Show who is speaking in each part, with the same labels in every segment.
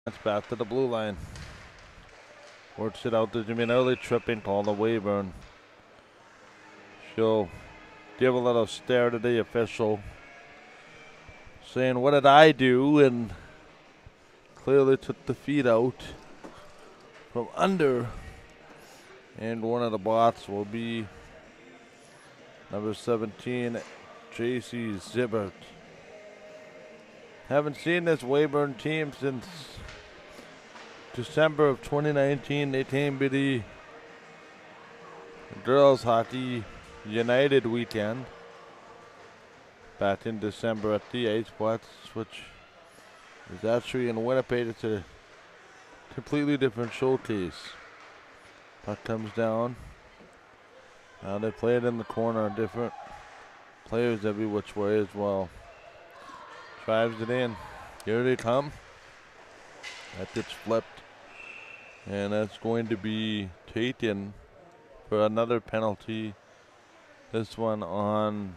Speaker 1: It's back to the blue line. Works it out to Jimmy, an early tripping call to Weyburn. She'll give a little stare to the official, saying, "What did I do?" And clearly took the feet out from under. And one of the bots will be number 17, JC Zibbert. Haven't seen this Weyburn team since December of 2019. They came to the Girls Hockey United weekend back in December at the Iceplex, which is actually in Winnipeg. It's a completely different showcase. Puck comes down. Now they play it in the corner. Different players every which way as well. Drives it in. Here they come. That gets flipped. And that's going to be taken for another penalty. This one on,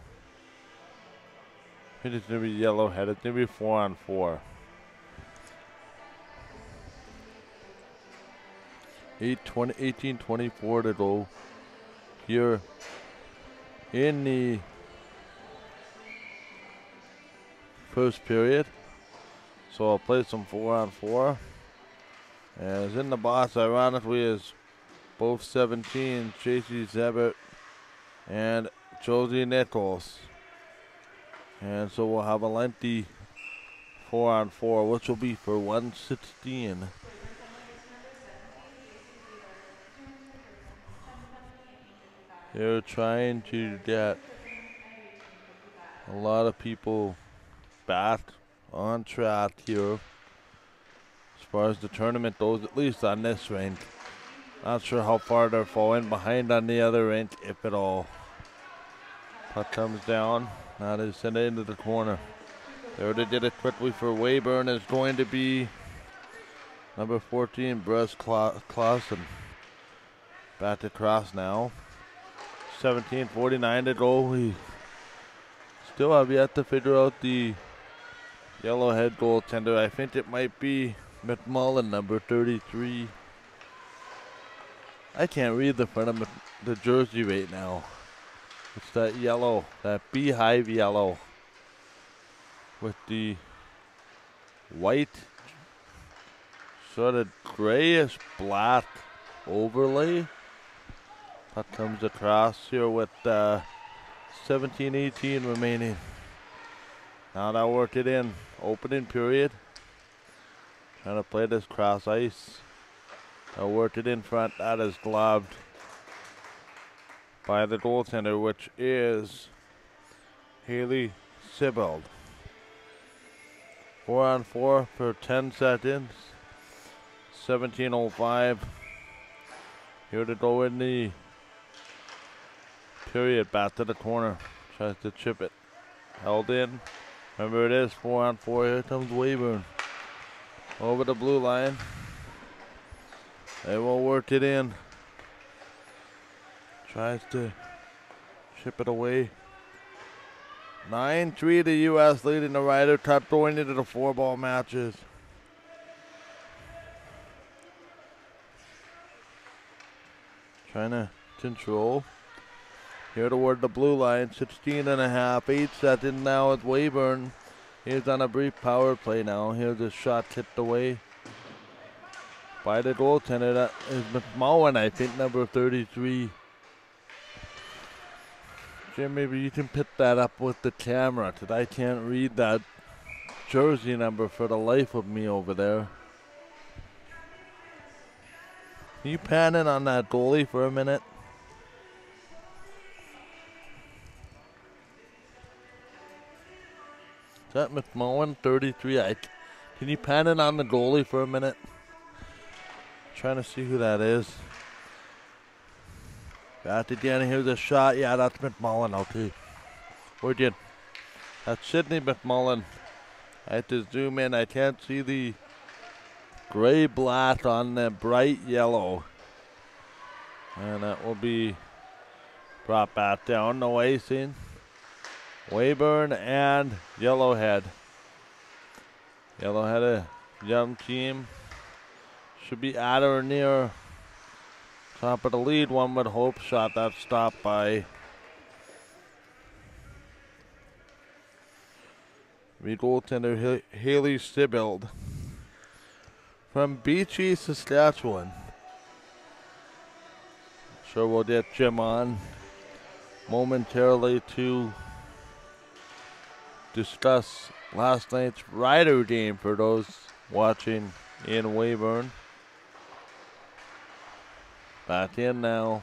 Speaker 1: I think it's going to be Yellowhead. It's going to be 4-on-4. 18:24 to go here in the first period. So I'll play some 4-on-4. As in the box, ironically, is both 17, JC Zebert and Josie Nichols. And so we'll have a lengthy 4-on-4, which will be for 116. They're trying to get a lot of people back on track here as far as the tournament goes, at least on this rink. Not sure how far they're falling behind on the other rink, if at all. Puck comes down. Now they send it into the corner. They already did it quickly for Weyburn. Is going to be number 14, Bress Clausen. Back across now. 17:49 to go. We still have yet to figure out the Yellowhead goaltender. I think it might be McMullen, number 33. I can't read the front of the jersey right now. It's that yellow, that beehive yellow with the white, sort of grayish black overlay. Puck comes across here with 17:18 remaining. Now they'll work it in. Opening period. Trying to play this cross ice. They'll work it in front. That is gloved by the goaltender, which is Haley Sibbald. 4-on-4 for 10 seconds. 17:05. Here to go in the period. Back to the corner. Tries to chip it. Held in. Remember, it is 4-on-4. Here comes Weyburn. Over the blue line. They will work it in. Tries to chip it away. 9-3 the U.S. leading the Ryder Cup, going into the 4-ball matches. Trying to control. Here toward the blue line, 16.5, 8 seconds now with Weyburn. He's on a brief power play now. Here's a shot tipped away by the goaltender. That is McMullen, I think, number 33. Jim, maybe you can pick that up with the camera, because I can't read that jersey number for the life of me over there. Can you pan in on that goalie for a minute? Is that McMullen, 33? Can you pan in on the goalie for a minute? Trying to see who that is. Back again, here's a shot. Yeah, that's McMullen, okay. We're good. That's Sidney McMullen. I have to zoom in. I can't see the gray black on the bright yellow. And that will be brought back down. No icing. Weyburn and Yellowhead. Yellowhead young team should be at or near top of the lead, one would hope. Shot that stopped by the goaltender Haley Sibbald from Beachy, Saskatchewan. Sure, we'll get Jim on momentarily to discuss last night's Rider game for those watching in Weyburn. Back in now.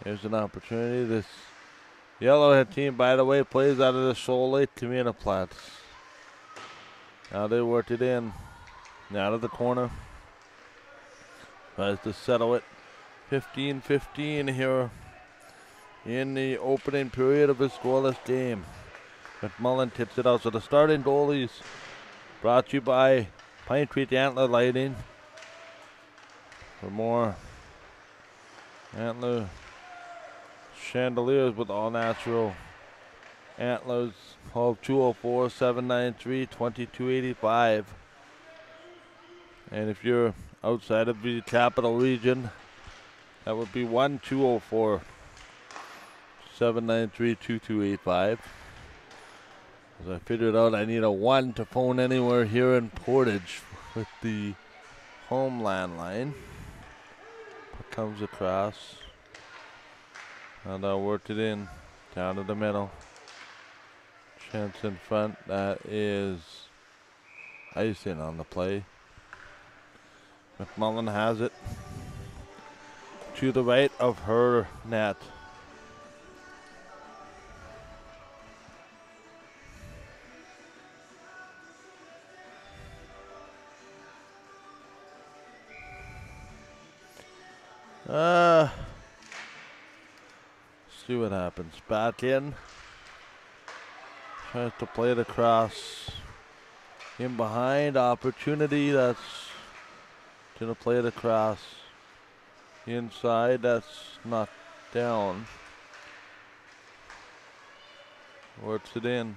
Speaker 1: Here's an opportunity. This Yellowhead team, by the way, plays out of the Shoal Lake Community Platz. Now they worked it in. Out of the corner. Tries to settle it. 15-15 here in the opening period of a scoreless game. McMullen tips it out. So the starting goalies brought to you by Pine Creek Antler Lighting. For more antler chandeliers with all natural antlers, call 204-793-2285. And if you're outside of the capital region, that would be 1-204-793-2285. As I figured out, I need a 1 to phone anywhere here in Portage with the home landline. Comes across. And I worked it in. Down to the middle. Chance in front. That is icing on the play. McMullen has it. To the right of her net. See what happens. Back in. Tries to play it across. In behind. Opportunity. That's gonna play it across. Inside. That's knocked down. Works it in.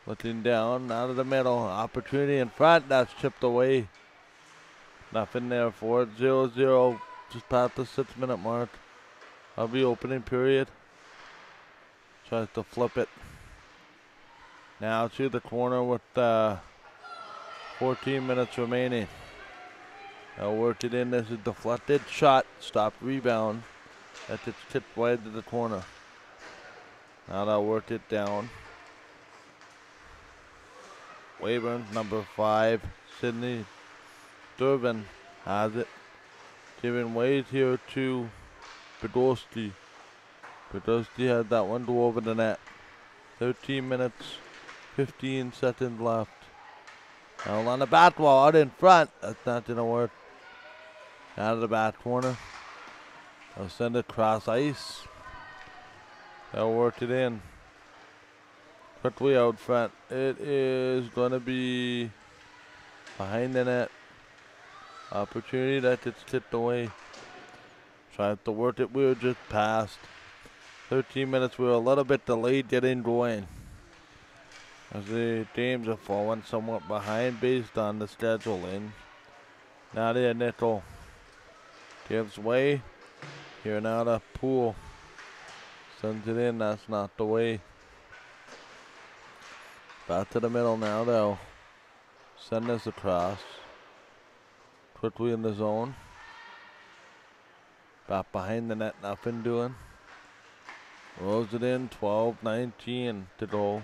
Speaker 1: Looking down. Out of the middle. Opportunity in front. That's chipped away. Nothing there for it. 0-0. Just past the 6-minute mark of the opening period. Tries to flip it. Now to the corner with 14 minutes remaining. They'll work it in. This is deflected shot. Stopped rebound. That gets tipped wide to the corner. Now they'll work it down. Weyburn, number 5. Sydney Durbin has it. Giving way here to Podolsky. Podolsky had that one go over the net. 13 minutes, 15 seconds left. Now on the back wall, out in front. That's not going to work. Out of the back corner. They'll send it across ice. They'll work it in. Quickly out front. It is going to be behind the net. Opportunity that gets tipped away. Tried to work it. We were just past 13 minutes. We were a little bit delayed getting going, as the games are falling somewhat behind based on the scheduling. Now the nickel gives way. Here now the Pool sends it in. That's not the way. Back to the middle now. They'll send this across. Quickly in the zone. Back behind the net, nothing doing. Rolls it in, 12-19 to go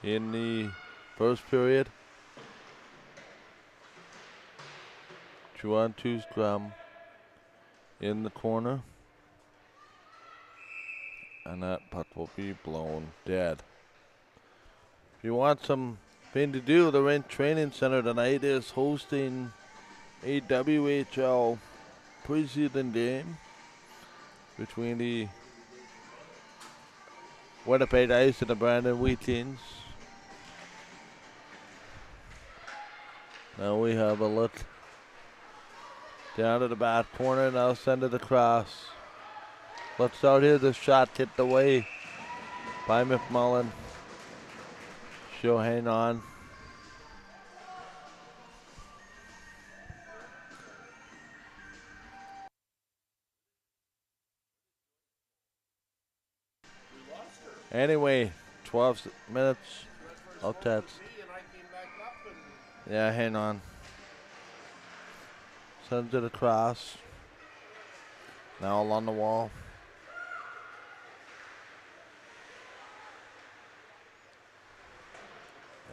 Speaker 1: in the first period. 2-on-2 scrum in the corner. And that puck will be blown dead. If you want something to do, the Rent Training Center tonight is hosting a WHL preseason game between the Winnipeg Ice and the Brandon Wheatings. Now we have a look down to the back corner. Now send it across. Let's out here. The shot tipped away by McMullen. She'll hang on. Anyway, 12 minutes. I'll text. Yeah, hang on. Sends it across. Now along the wall.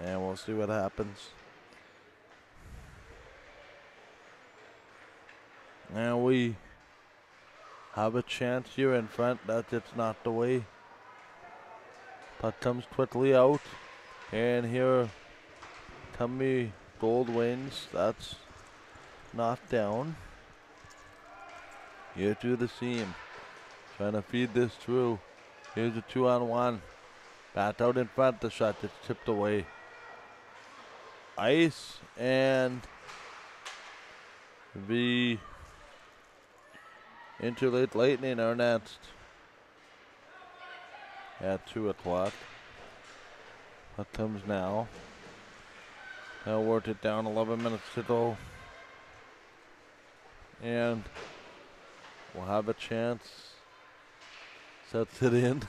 Speaker 1: And we'll see what happens. And we have a chance here in front. That it's not the way. Puck comes quickly out. And here, Tommy Gold wins. That's knocked down. Here to the seam. Trying to feed this through. Here's a 2-on-1. Bat out in front. The shot gets tipped away. Ice and the Interlake Lightning are next at 2 o'clock. That comes now. Now worked it down, 11 minutes to go. And we'll have a chance. Sets it in.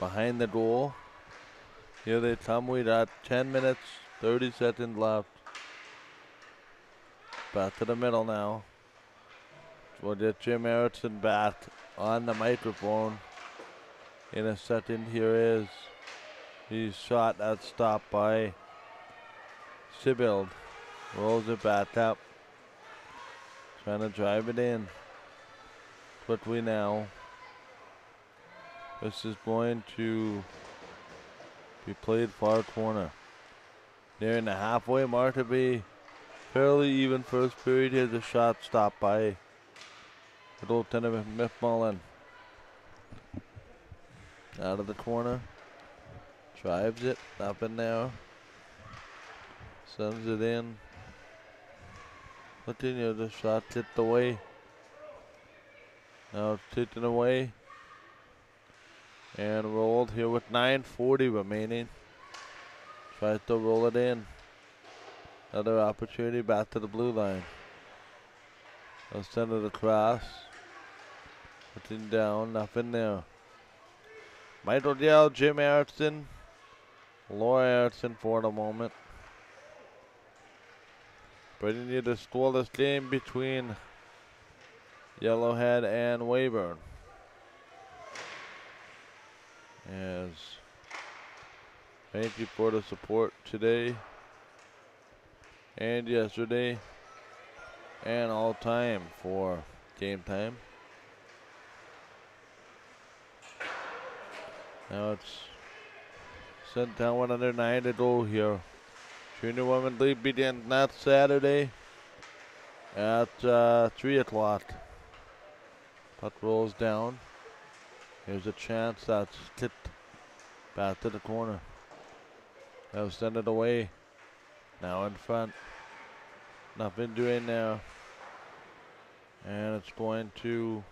Speaker 1: Behind the goal. Here they come. We got 10 minutes, 30 seconds left. Back to the middle now. We'll get Jim Erickson back on the microphone. In a second, here is his shot that's stopped by Sibyld. Rolls it back up. Trying to drive it in. Quickly now. This is going to be played far corner. Nearing the halfway mark to be fairly even first period. Here's a shot stopped by the goaltender Mick Mullen. Out of the corner. Drives it up in there. Sends it in. Continue the shot tipped away. Now it's taken away. And rolled here with 9:40 remaining. Tries to roll it in. Another opportunity back to the blue line. They'll send it across. Putting down, nothing there. Michael Dell, Jim Erickson, Laura Erickson for the moment. Bringing you the scoreless game between Yellowhead and Weyburn. As thank you for the support today and yesterday and all time for game time. Now it's sent down 109 to go here. Junior Women's League begins next Saturday at 3 o'clock. Puck rolls down. Here's a chance that's tipped back to the corner. They'll send it away. Now in front. Nothing doing there. And it's going to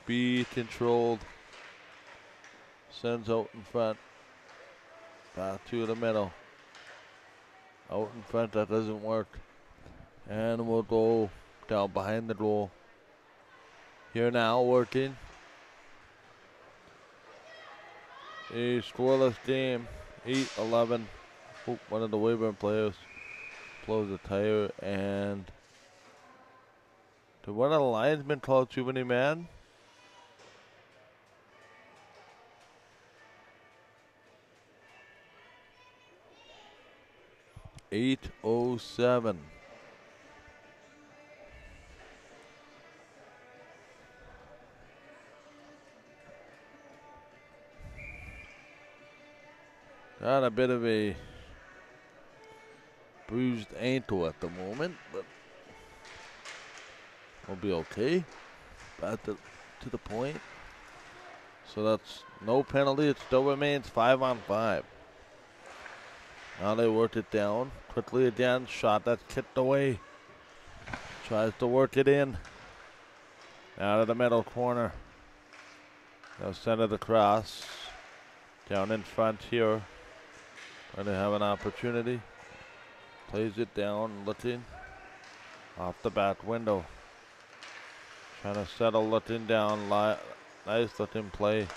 Speaker 1: be controlled. Sends out in front. Back to the middle. Out in front, that doesn't work. And we'll go down behind the goal. Here now, working. A scoreless game, 8-11. Oh, one of the Weyburn players blows the tire, and did one of the linesmen call too many men? .807. Got a bit of a bruised ankle at the moment, but we'll be okay. Back to the point. So that's no penalty. It still remains 5-on-5. Now they worked it down. Quickly again. Shot that's kicked away. Tries to work it in. Out of the middle corner. They'll send it across. Down in front here. Going to have an opportunity. Plays it down, looking off the back window. Trying to settle looking down Nice, let him play.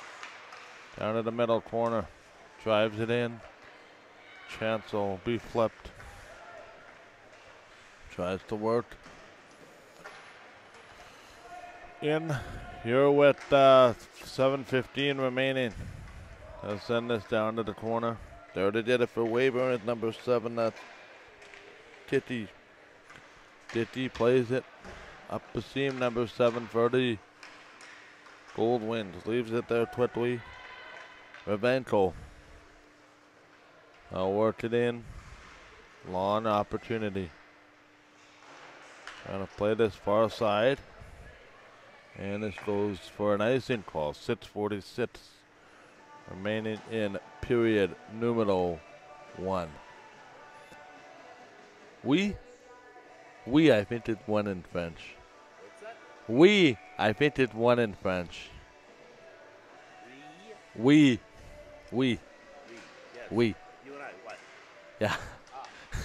Speaker 1: Down in the middle corner. Drives it in. Chance will be flipped. Tries to work. In. Here with 7:15 remaining. I'll send this down to the corner. They already did it for Weyburn at number 7. That's Titty. Titty plays it up the seam, number 7 for the Gold Wings. Leaves it there, Twitwy. Ravenko. I'll work it in. Long opportunity. Trying to play this far side. And this goes for an icing call. 6:46 remaining in period numero 1. We, I think it's 1 in French.
Speaker 2: What's that?
Speaker 1: I think it's 1 in French.
Speaker 2: We?
Speaker 1: We.
Speaker 2: Yes.
Speaker 1: We.
Speaker 2: You and I, what?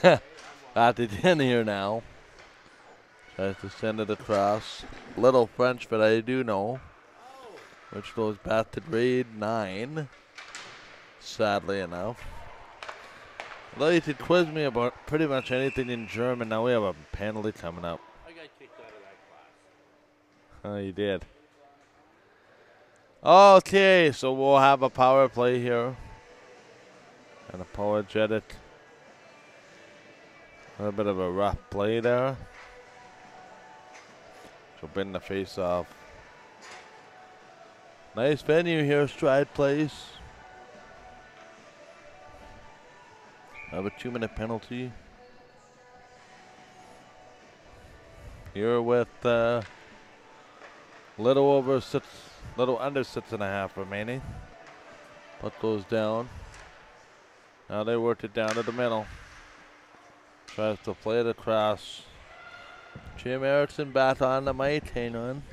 Speaker 1: Yeah. Got it in here now. Tries to send it across. Little French, but I do know. Which goes back to grade 9. Sadly enough. Although you could quiz me about pretty much anything in German, now we have a penalty coming up.
Speaker 2: I got kicked out of that class.
Speaker 1: Oh, you did. Okay, so we'll have a power play here. An apologetic. A little bit of a rough play there. So bring the face off. Nice venue here, Stride Place. Have a 2-minute penalty. Here with little under 6.5 remaining. Puck goes down. Now they worked it down to the middle. Tries to play it across. Jim Erickson back on the mic. Hang on.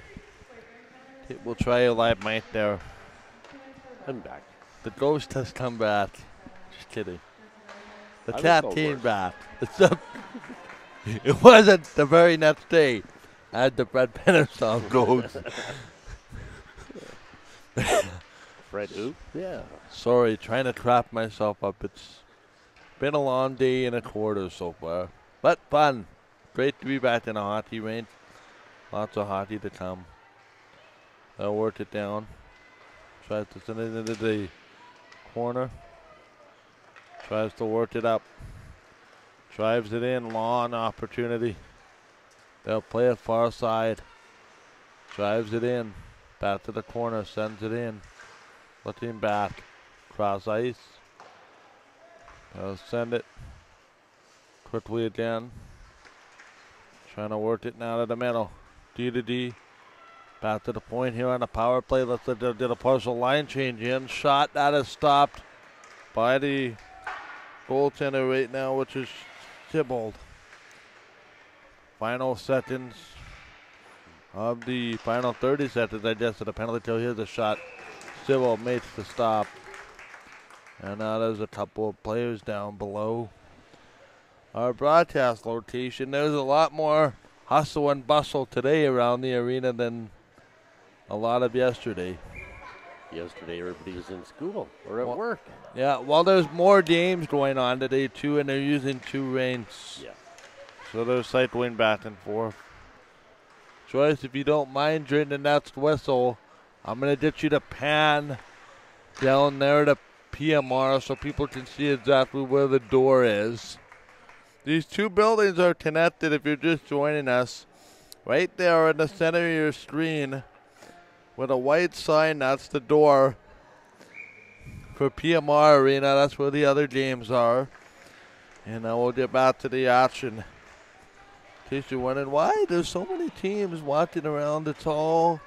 Speaker 1: We'll try a live mic there.
Speaker 2: I'm back.
Speaker 1: The ghost has come back. Just kidding. The
Speaker 2: I
Speaker 1: cat
Speaker 2: was no
Speaker 1: came
Speaker 2: worse.
Speaker 1: back. It wasn't the very next day. I had the Brad Penner song goes.
Speaker 2: Fred who? Yeah.
Speaker 1: Sorry, trying to trap myself up. It's been a long day and a quarter so far. But fun. Great to be back in a hockey rink. Lots of hockey to come. They'll work it down. Tries to send it into the corner. Tries to work it up. Drives it in. Long opportunity. They'll play it far side. Drives it in. Back to the corner. Sends it in. Looking back. Cross ice. They'll send it quickly again. Trying to work it now to the middle. D to D. Back to the point here on the power play. Let's did a partial line change in. Shot that is stopped by the goaltender right now, which is Thibault. Final seconds of the final 30 seconds, I guess, of the penalty kill. Here's the shot. Thibault makes the stop. And now there's a couple of players down below our broadcast location. There's a lot more hustle and bustle today around the arena than a lot of yesterday.
Speaker 2: Yesterday everybody was in school or at work.
Speaker 1: Yeah, well, there's more games going on today, too, and they're using 2 rinks.
Speaker 2: Yeah.
Speaker 1: So they're cycling back and forth. Joyce, if you don't mind during the next whistle, I'm going to get you to pan down there to PMR so people can see exactly where the door is. These 2 buildings are connected if you're just joining us. Right there in the center of your screen with a white sign, that's the door for PMR Arena. That's where the other games are. And now we'll get back to the action. In case you're wondering why there's so many teams watching around, it's all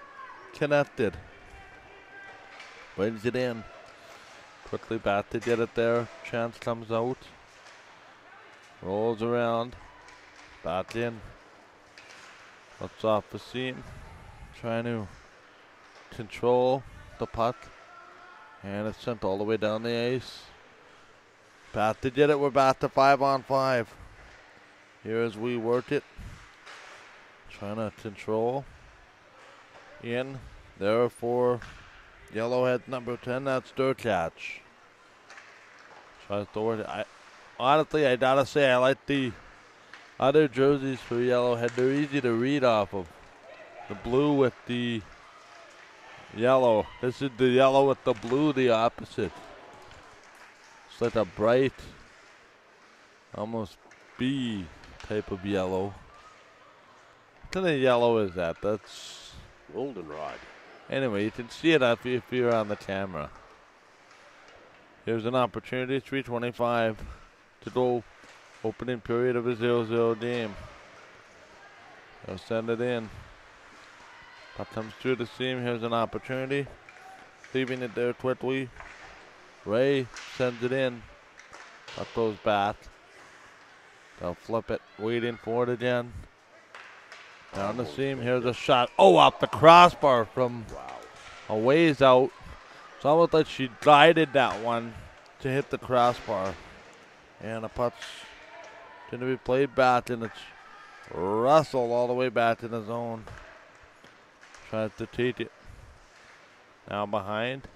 Speaker 1: connected. Brings it in. Quickly back to get it there. Chance comes out. Rolls around. Back in. Looks off the seam. Trying to control the puck. And it's sent all the way down the ice. Back to get it. We're back to 5-on-5. Here as we work it. Trying to control. In. There for Yellowhead number 10. That's their catch. Honestly, I gotta say I like the other jerseys for Yellowhead. They're easy to read off of. The blue with the yellow. This is the yellow with the blue, the opposite. It's like a bright, almost B type of yellow. What kind of yellow is that? That's
Speaker 2: goldenrod.
Speaker 1: Anyway, you can see it if you're on the camera. Here's an opportunity, 3:25 to go. Opening period of a 0-0 game. They'll send it in. Puck comes through the seam. Here's an opportunity. Leaving it there quickly. Ray sends it in. Puck goes back. They'll flip it. Waiting for it again. Down the seam. Here's a shot. Oh, off the crossbar from a ways out. It's almost like she guided that one to hit the crossbar. And the puck's going to be played back, and it's Russell all the way back in the zone. Tries to take it. Now behind.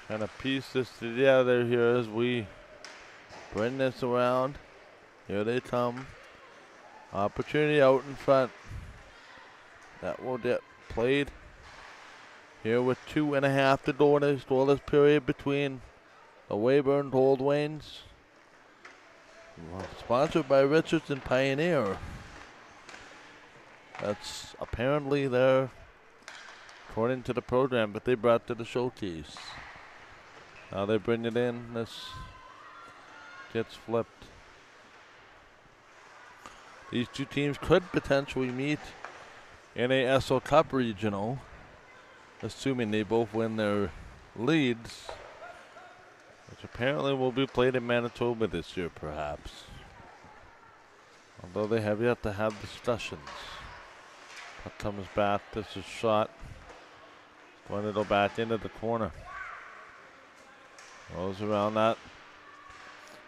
Speaker 1: Trying to piece this together here as we bring this around. Here they come. Opportunity out in front. That will get played. Here with 2.5 to go in this scoreless period between the Weyburn Gold Wings. Sponsored by Richardson Pioneer. That's apparently their, according to the program that they brought to the showcase. Now they bring it in. This gets flipped. These two teams could potentially meet in a ESO Cup regional, assuming they both win their leads, which apparently will be played in Manitoba this year, perhaps. Although they have yet to have discussions. Puck comes back. This is shot. Going to go back into the corner. Goes around that.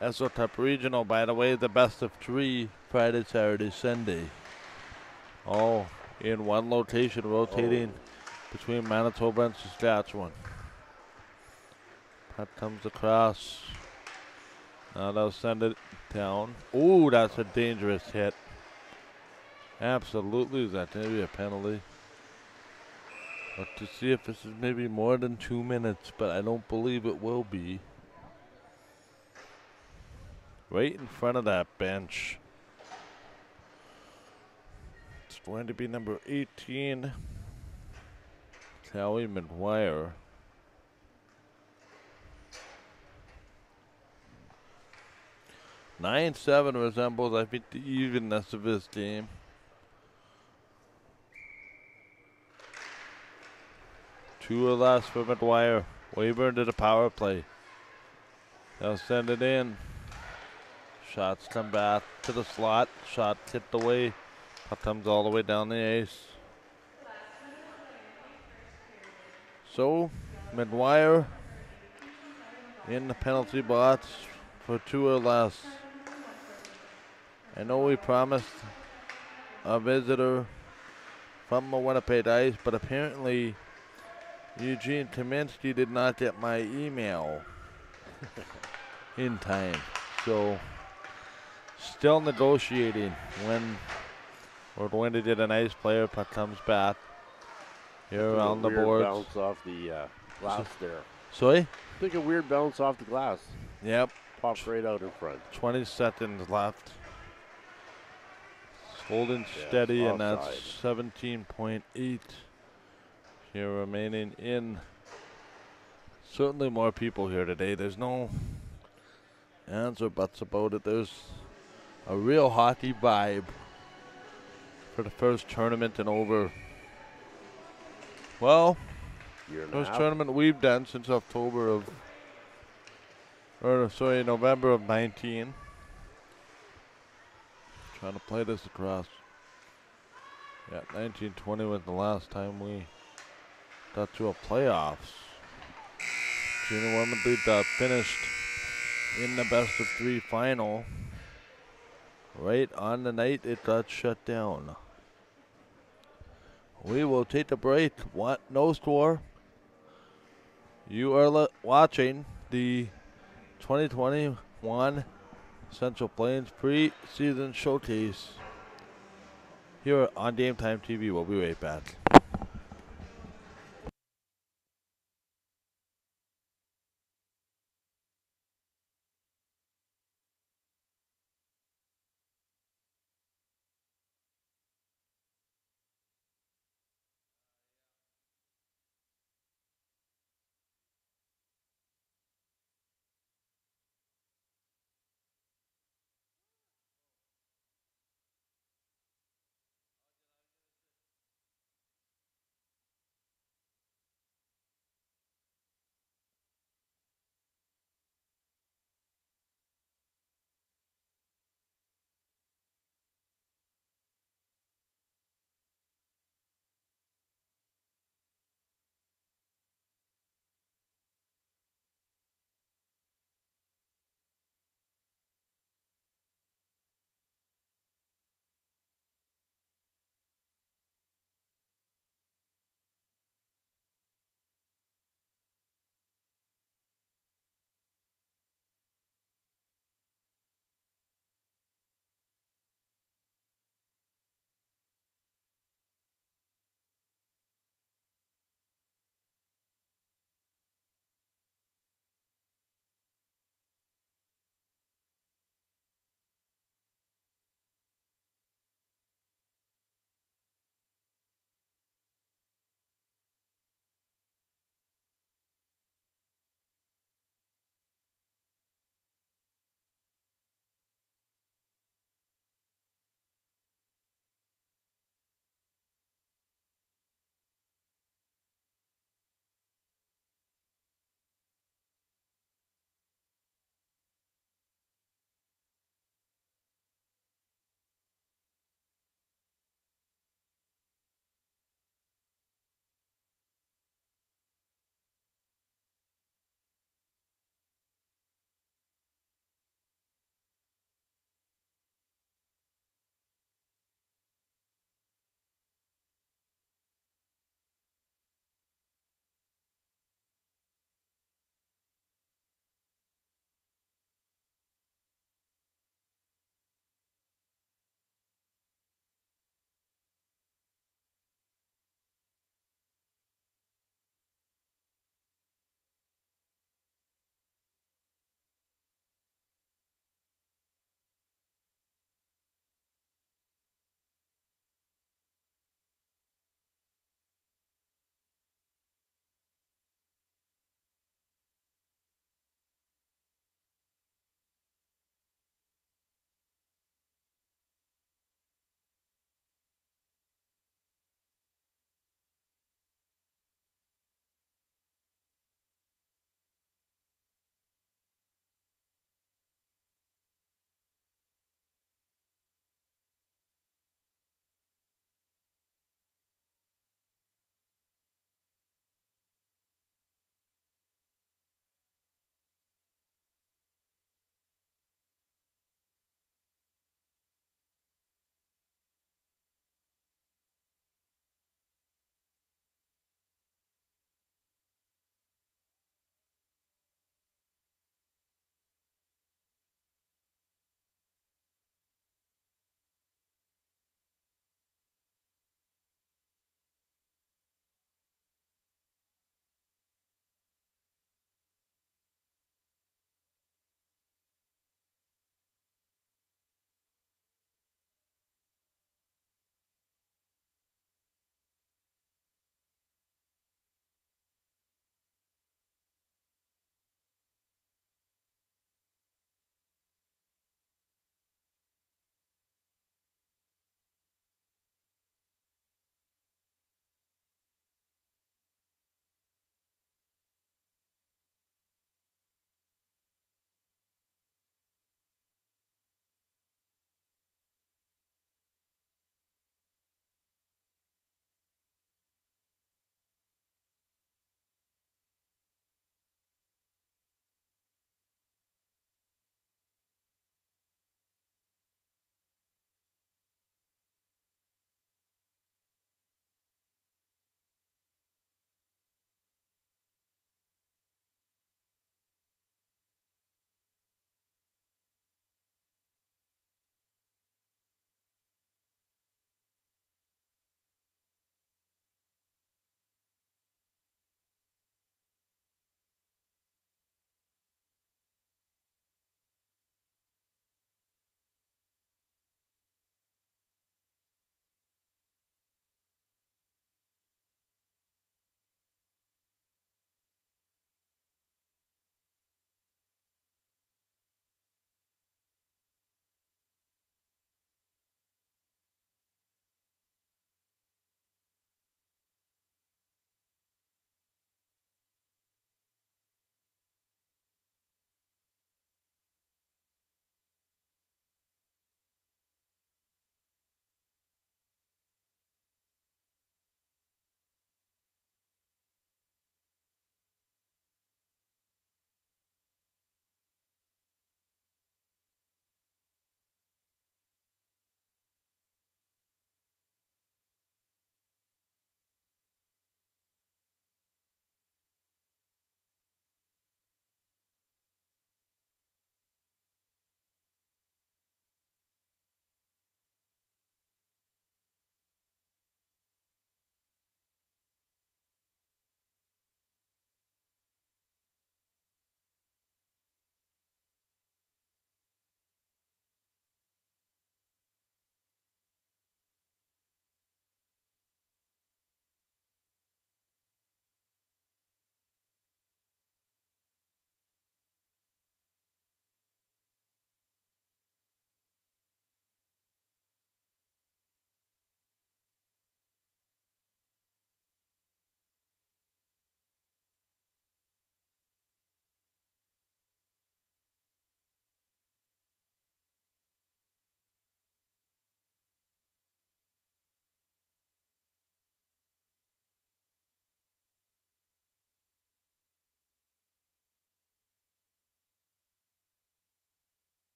Speaker 1: ESO Cup regional, by the way, the best of 3 Friday, Saturday, Sunday. All in one location, rotating between Manitoba and Saskatchewan. Puck comes across. Now they'll send it down. Ooh, that's a dangerous hit. Absolutely, is that maybe a penalty? But to see if this is maybe more than 2 minutes, but I don't believe it will be. Right in front of that bench. It's going to be number 18, Callie McGuire. (9-7) resembles, I think, the evenness of this game. Two or less for McGuire. Weyburn did a power play. They'll send it in. Shots come back to the slot. Shot tipped away. Puck comes all the way down the ice. So, McGuire in the penalty box for 2 or less. I know we promised a visitor from the Winnipeg Ice, but apparently Eugene Kaminsky did not get my email in time. So, still negotiating when we're going to get an ice player. Puck comes back here around the boards.
Speaker 2: Bounce off the glass there.
Speaker 1: Sorry?
Speaker 2: Took a weird bounce off the glass.
Speaker 1: Yep.
Speaker 2: Popped right out in front.
Speaker 1: 20 seconds left. Holding steady, and that's 17.8 here remaining in. Certainly more people here today. There's no ands or buts about it. There's a real hockey vibe for the first tournament in over, well, first tournament we've done since November of 19. Trying to play this across. Yeah, 1920 was the last time we got to a playoffs. Junior Women League finished in the best of 3 final. Right on the night it got shut down. We will take the break. No score. You are watching the 2021 Central Plains Preseason Showcase here on Game Time TV. We'll be right back.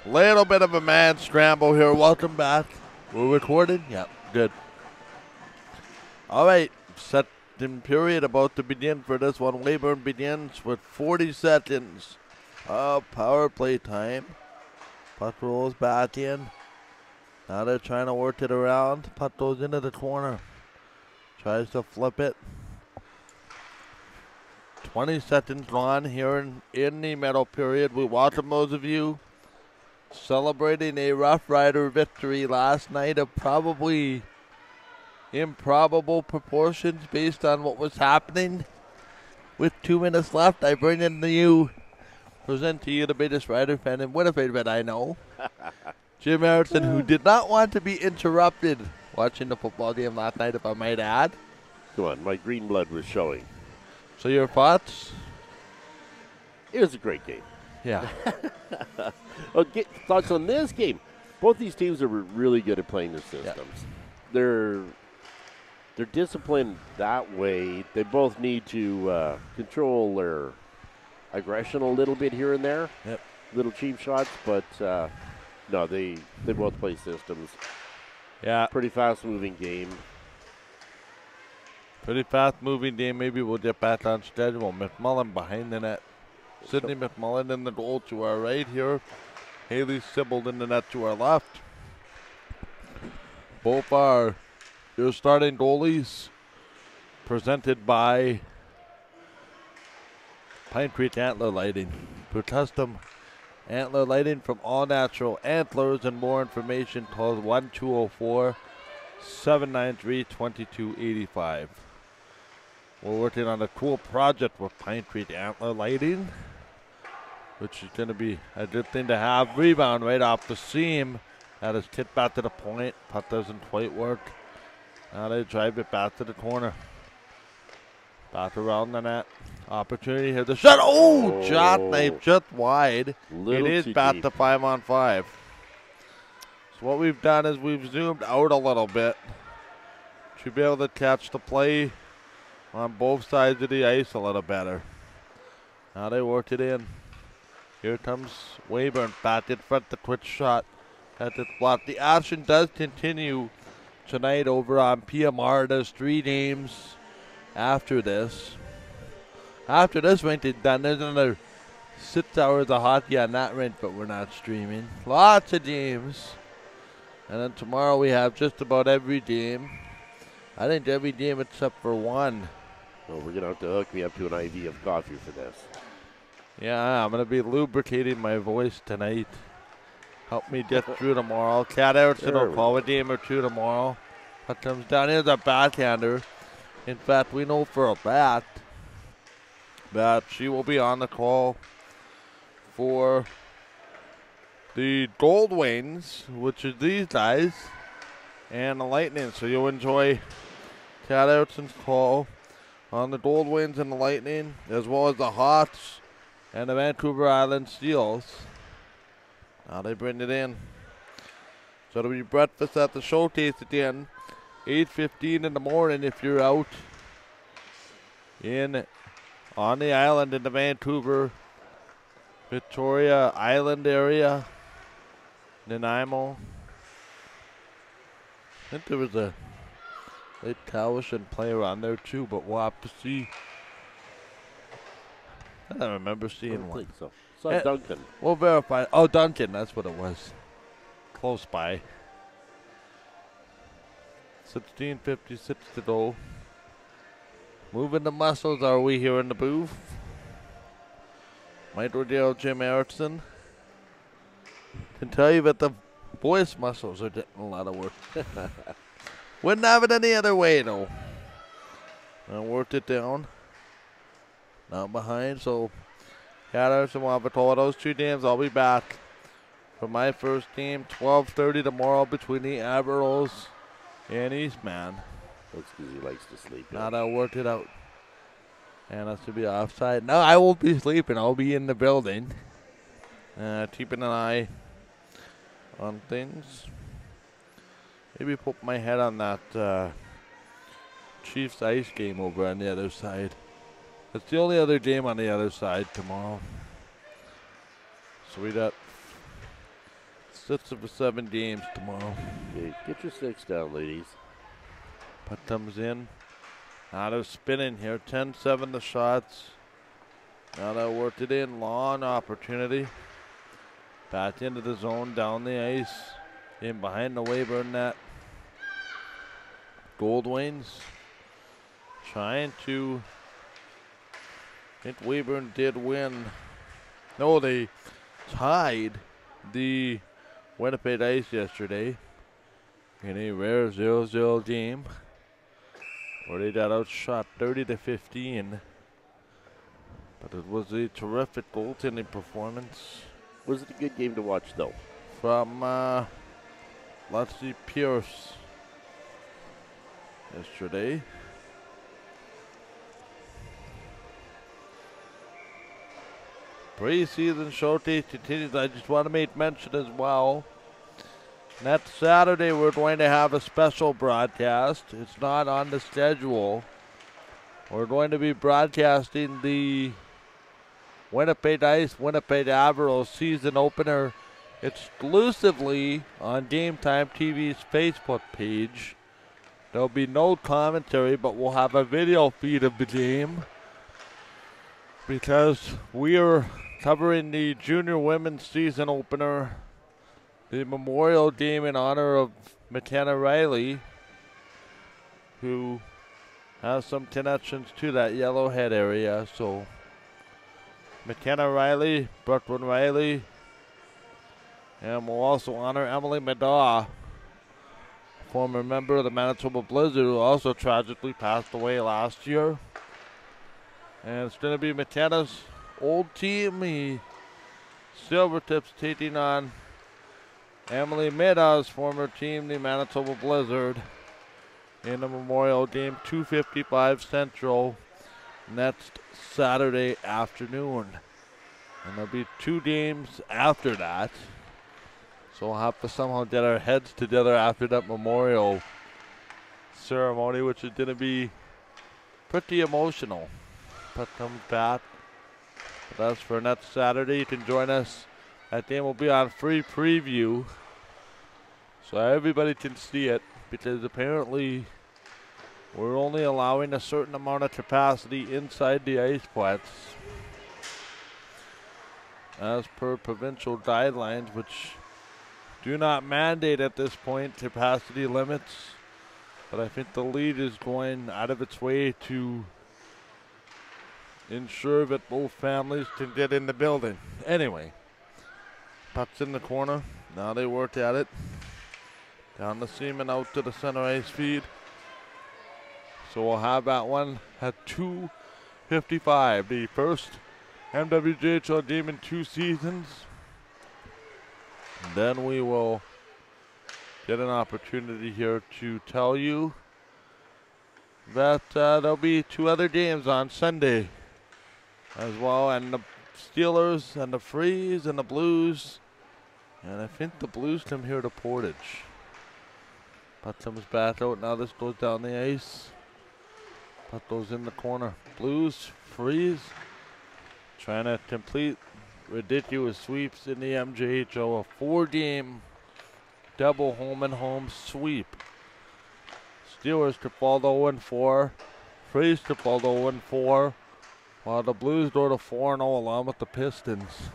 Speaker 1: Little bit of a man scramble here. Welcome back. We're recording? Yep, good. All right, second period about to begin for this one. Weyburn begins with 40 seconds of power play time. Puck rolls back in. Now they're trying to work it around. Puck goes into the corner. Tries to flip it. 20 seconds gone here in the middle period. We welcome those of you celebrating a Rough Rider victory last night of probably improbable proportions based on what was happening. With 2 minutes left, I bring in present to you the biggest Rider fan in Winnipeg that I know. Jim Harrison, who did not want to be interrupted watching the football game last night, if I might add.
Speaker 2: Come on, my green blood was showing.
Speaker 1: So your thoughts?
Speaker 2: It was a great game.
Speaker 1: Yeah.
Speaker 2: Thoughts on this game? Both these teams are really good at playing their systems. Yeah. They're disciplined that way. They both need to control their aggression a little bit here and there.
Speaker 1: Yep.
Speaker 2: Little cheap shots, but no, they both play systems.
Speaker 1: Yeah.
Speaker 2: Pretty fast-moving game.
Speaker 1: Pretty fast-moving game. Maybe we'll get back on schedule. McMullen behind the net. Sidney McMullen in the goal to our right here. Haley Sibbald in the net to our left. Both are your starting goalies, presented by Pine Creek Antler Lighting. For custom antler lighting from All Natural Antlers, and more information call 1-204-793-2285. We're working on a cool project with Pine Creek Antler Lighting, which is going to be a good thing to have. Rebound right off the seam. That is kicked back to the point. Puck doesn't quite work. Now they drive it back to the corner. Back around the net. Opportunity here. The shot. Oh, shot knife just wide. It is back to 5-on-5. So what we've done is we've zoomed out a little bit to be able to catch the play on both sides of the ice a little better. Now they work it in. Here comes Weyburn back in front. The quick shot at the block. The action does continue tonight over on PMR. There's 3 games after this. After this rink is done, there's another 6 hours of hockey on that rink, but we're not streaming. Lots of games. And then tomorrow we have just about every game. I think every game except for one.
Speaker 2: Well, we're going to have to hook me up to an IV of coffee for this.
Speaker 1: Yeah, I'm going to be lubricating my voice tonight. Help me get through tomorrow. Cat Erickson will call a game or two tomorrow. That comes down. Here's a backhander. In fact, we know for a fact that she will be on the call for the Gold Wings, which is these guys, and the Lightning. So you'll enjoy Cat Erickson's call on the Gold Wings and the Lightning, as well as the Hawks and the Vancouver Island Steels. Now they bring it in. So it'll be breakfast at the showcase again. 8:15 in the morning if you're out on the island in the Vancouver, Victoria Island area, Nanaimo. I think there was a Lake Cowichan player on there too, but we'll have to see. I don't remember seeing one.
Speaker 2: I think so. Saw Duncan.
Speaker 1: We'll verify. Oh, Duncan, that's what it was. Close by. 16:56 to go. Moving the muscles, are we here in the booth? Mike Rodale, Jim Erickson. Can tell you that the voice muscles are getting a lot of work. Wouldn't have it any other way, though. I worked it down. Not behind, so Cat Erickson will have a call of those 2 games. I'll be back for my first game, 12:30 tomorrow between the Aberrolls and Eastman.
Speaker 2: That's because he likes to sleep.
Speaker 1: Now I worked it out. And that's to be offside. No, I won't be sleeping. I'll be in the building. Keeping an eye on things. Maybe put my head on that Chiefs ice game over on the other side. It's the only other game on the other side tomorrow. So we got Sits for 7 games tomorrow.
Speaker 2: Okay, get your 6 down, ladies.
Speaker 1: Putt comes in. Now they're spinning here. 10-7 the shots. Now they worked it in. Long opportunity. Back into the zone, down the ice. In behind the Weyburn net. Goldwings trying to. I think Weyburn did win. No, they tied the Winnipeg Ice yesterday in a rare 0-0 game where they got outshot 30-15. But it was a terrific goaltending performance.
Speaker 2: Was it a good game to watch, though?
Speaker 1: From Leslie Pierce yesterday. Preseason showcase continues. I just want to make mention as well. Next Saturday we're going to have a special broadcast. It's not on the schedule. We're going to be broadcasting the Winnipeg Ice Winnipeg Admirals season opener exclusively on Game Time TV's Facebook page. There'll be no commentary, but we'll have a video feed of the game because we are covering the junior women's season opener, the memorial game in honor of McKenna Riley, who has some connections to that Yellowhead area. So McKenna Riley, Brooklyn Riley, and we'll also honor Emily Madaw, former member of the Manitoba Blizzard, who also tragically passed away last year. And it's going to be McKenna's old team, the Silvertips, taking on Emily Madaw's former team, the Manitoba Blizzard, in the Memorial Game, 2:55 Central, next Saturday afternoon. And there'll be 2 games after that. So we'll have to somehow get our heads together after that memorial ceremony, which is going to be pretty emotional. Puck comes back. But that's for next Saturday. You can join us. That game will be on free preview, so everybody can see it, because apparently we're only allowing a certain amount of capacity inside the ice pots as per provincial guidelines, which do not mandate at this point capacity limits. But I think the league is going out of its way to ensure that both families can get in the building. Anyway, puck's in the corner. Now they work at it. Down the seam and out to the center ice feed. So we'll have that one at 2:55. The first MWJHL game in 2 seasons. And then we will get an opportunity here to tell you that there'll be 2 other games on Sunday as well, and the Steelers and the Freeze and the Blues, and I think the Blues come here to Portage. Puck comes back out. Now this goes down the ice. Puck goes in the corner. Blues, Freeze, trying to complete ridiculous sweeps in the MJHL. A 4-game double home and home sweep. Steelers to fall to 0-4. Freeze to fall to 0-4. While the Blues go to 4-0 along with the Pistons.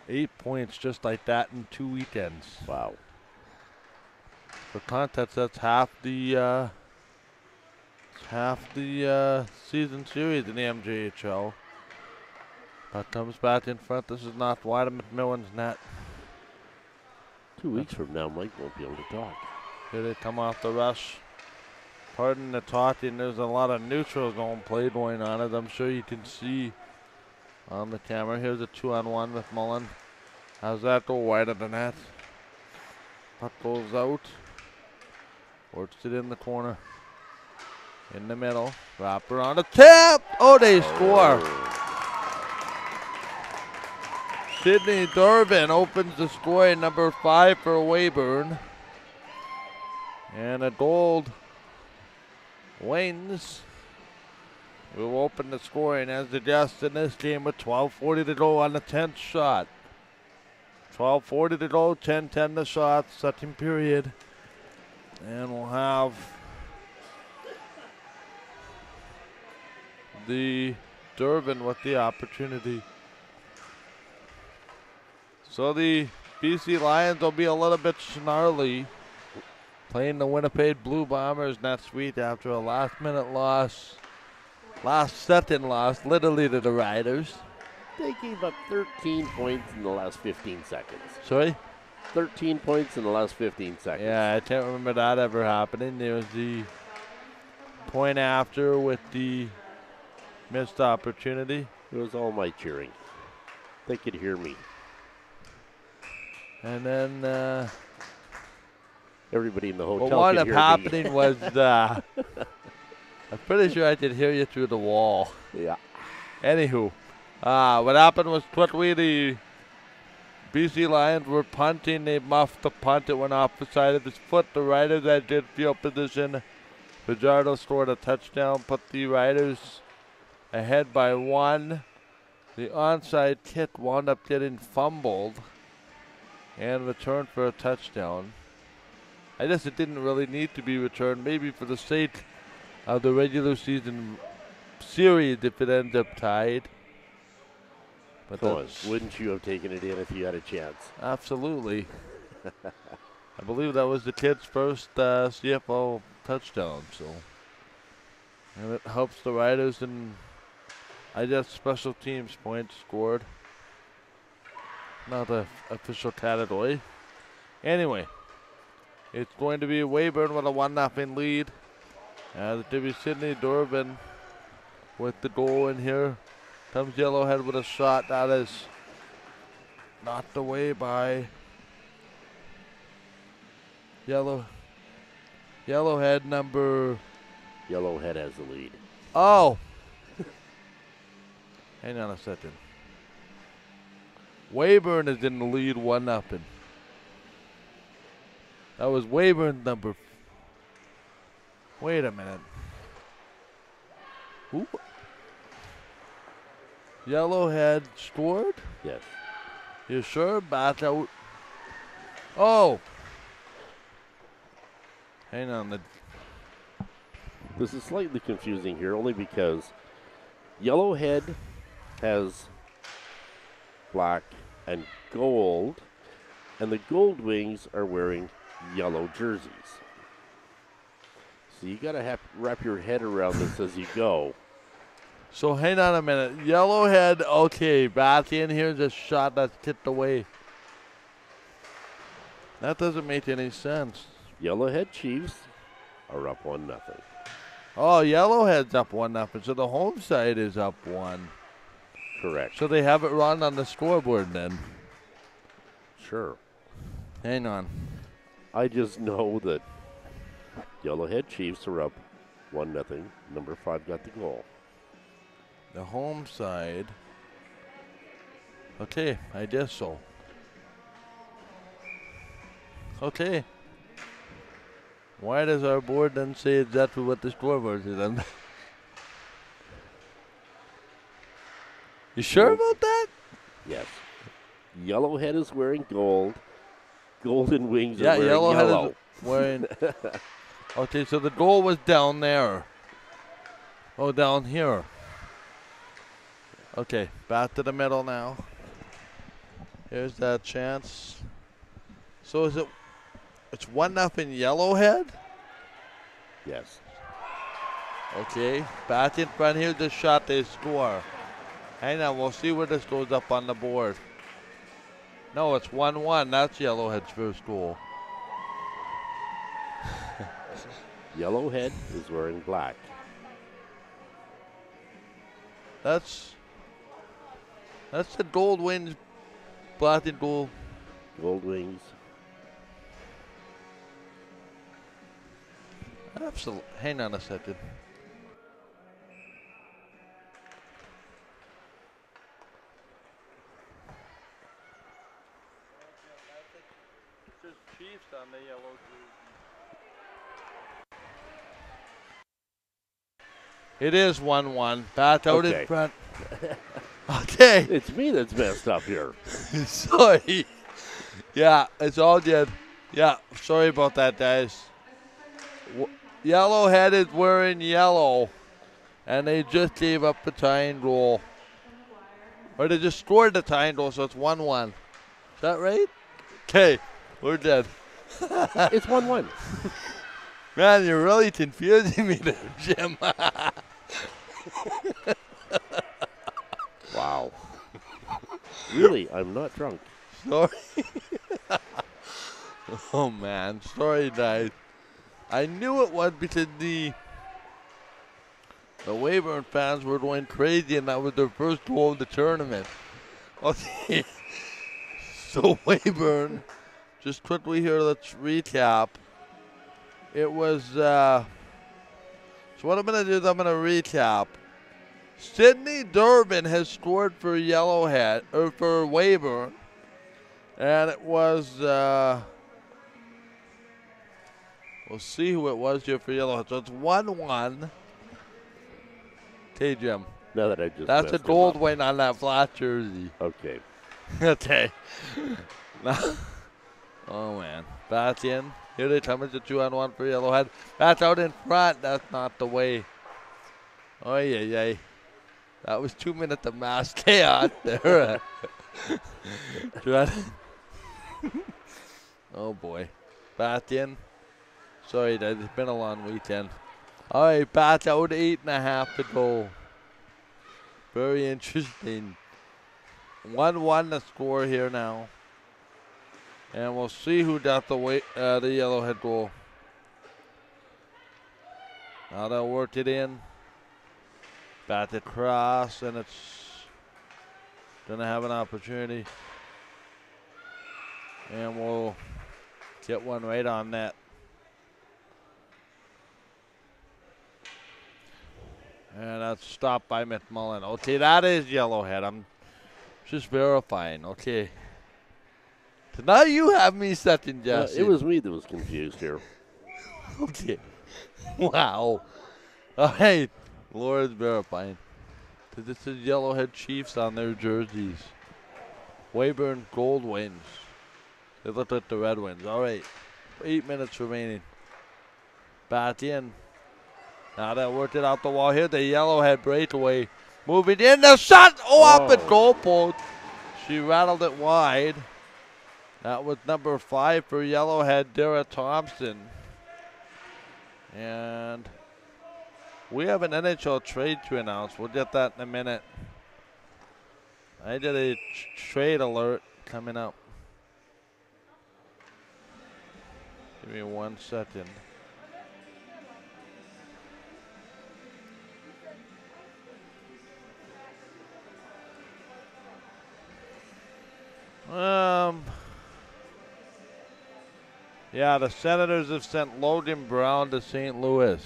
Speaker 1: 8 points just like that in 2 weekends.
Speaker 2: Wow.
Speaker 1: For context, that's half the season series in the MJHL. That comes back in front. This is not wide of McMillan's net.
Speaker 2: 2 weeks from now, Mike won't be able to talk.
Speaker 1: Here they come off the rush. Pardon the talking, there's a lot of neutral zone play going on, as I'm sure you can see on the camera. Here's a 2-on-1 with Mullen. How's that go wide of the net? Puck goes out. Works it in the corner. In the middle. Wrapper on the tap. Oh, they score. Sydney Durbin opens the scoring, number 5 for Weyburn. And a gold Waynes will open the scoring as the guest in this game with 12:40 to go on the 10th shot. 12:40 to go, 10-10 the shot, second period. And we'll have the Durbin with the opportunity. So the BC Lions will be a little bit snarly, playing the Winnipeg Blue Bombers next week after a last-minute loss, last-second loss, literally to the Riders.
Speaker 2: They gave up 13 points in the last 15 seconds.
Speaker 1: Sorry?
Speaker 2: 13 points in the last 15 seconds.
Speaker 1: Yeah, I can't remember that ever happening. There was the point after with the missed opportunity.
Speaker 2: It was all my cheering. They could hear me.
Speaker 1: And then
Speaker 2: everybody in the hotel
Speaker 1: what wound
Speaker 2: could
Speaker 1: up
Speaker 2: hear
Speaker 1: happening
Speaker 2: me.
Speaker 1: was I'm pretty sure I could hear you through the wall.
Speaker 2: Yeah.
Speaker 1: Anywho, what happened was quickly the BC Lions were punting. They muffed the punt. It went off the side of his foot. The Riders had good field position. Fajardo scored a touchdown, put the Riders ahead by 1. The onside kick wound up getting fumbled and returned for a touchdown. I guess it didn't really need to be returned, maybe for the sake of the regular season series if it ends up tied. But
Speaker 2: wouldn't you have taken it in if you had a chance?
Speaker 1: Absolutely. I believe that was the kid's first CFL touchdown, so. And it helps the Riders, and I guess special teams points scored. Not the official category. Anyway, it's going to be Weyburn with a 1-0 lead. It will be Sidney Durbin with the goal in here. Comes Yellowhead with a shot that is knocked away by Yellowhead number.
Speaker 2: Yellowhead has the lead.
Speaker 1: Oh. Hang on a second. Weyburn is in the lead 1-0. That was Weyburn's number. Wait a minute. Who? Yellowhead scored?
Speaker 2: Yes.
Speaker 1: You sure? Back out. Oh. Hang on.
Speaker 2: This is slightly confusing here only because Yellowhead has black and gold, and the Gold Wings are wearing yellow jerseys. So you got to wrap your head around this as you go.
Speaker 1: So hang on a minute. Yellowhead, okay, back in here, just shot that's kicked away. That doesn't make any sense.
Speaker 2: Yellowhead Chiefs are up 1-0.
Speaker 1: Oh, Yellowhead's up 1-0, so the home side is up 1.
Speaker 2: Correct.
Speaker 1: So they have it run on the scoreboard then.
Speaker 2: Sure.
Speaker 1: Hang on.
Speaker 2: I just know that Yellowhead Chiefs are up 1-0. Number 5 got the goal.
Speaker 1: The home side. Okay, I guess so. Okay. Why does our board then say exactly what the scoreboard is then? You sure about that?
Speaker 2: Yes. Yellowhead is wearing gold. Golden Wings are wearing
Speaker 1: Yellowhead
Speaker 2: yellow.
Speaker 1: is wearing. Okay, so the goal was down there. Oh, down here. Okay, back to the middle now. Here's that chance. So is it? It's 1-0 Yellowhead.
Speaker 2: Yes.
Speaker 1: Okay, back in front here. The shot they score. Hang on, we'll see where this goes up on the board. No, it's 1-1. That's Yellowhead's first goal.
Speaker 2: Yellowhead is wearing black.
Speaker 1: That's the Gold Wings, black and gold.
Speaker 2: Gold Wings.
Speaker 1: Absolutely. Hang on a second. Chiefs on the yellow jersey. It is 1-1. Back out in front. Okay.
Speaker 2: It's me that's messed up here.
Speaker 1: Sorry. Yeah, it's all good. Yeah, sorry about that, guys. Yellowhead is wearing yellow, and they just gave up the tying goal. Or they just scored the tying goal, so it's 1-1. Is that right? Okay, we're dead.
Speaker 2: It's 1-1.
Speaker 1: Man, you're really confusing me there, Jim.
Speaker 2: Wow. Really, I'm not drunk.
Speaker 1: Sorry. Oh, man. Sorry, guys. I knew it was because the Weyburn fans were going crazy, and that was their first goal of the tournament. Okay. So, Weyburn, just quickly here, let's recap. It was, so what I'm going to do is I'm going to recap. Sydney Durbin has scored for Yellowhead, or for Weyburn, and it was, we'll see who it was here for Yellowhead. So it's 1-1. Okay, Jim.
Speaker 2: Now that I just
Speaker 1: That's a gold win on that flat jersey.
Speaker 2: Okay.
Speaker 1: Okay. Oh, man. Back in. Here they come. It's a 2-on-1 for Yellowhead. That's out in front. That's not the way. Oh, yeah. That was 2 minutes of mass chaos there. Oh, boy. Back in. Sorry, guys. It's been a long weekend. All right, back out 8.5 to go. Very interesting. 1-1 the score here now. And we'll see who got the Yellowhead goal. Now they'll work it in. Back across, and it's going to have an opportunity. And we'll get one right on net. And that's stopped by McMullen. Okay, that is Yellowhead. I'm just verifying. Okay. So now you have me second guessing.
Speaker 2: It was me that was confused here.
Speaker 1: Okay. Wow. All right. Laura's verifying. So this is Yellowhead Chiefs on their jerseys. Weyburn Gold Wings. They look like the Red Wings. All right. 8 minutes remaining. Back in. Now they worked it out the wall here. The Yellowhead breakaway. Moving in. The shot. Off the goalpost. She rattled it wide. That was number 5 for Yellowhead, Dara Thompson. And we have an NHL trade to announce. We'll get that in a minute. I did a trade alert coming up. Give me 1 second. Yeah, the Senators have sent Logan Brown to St. Louis.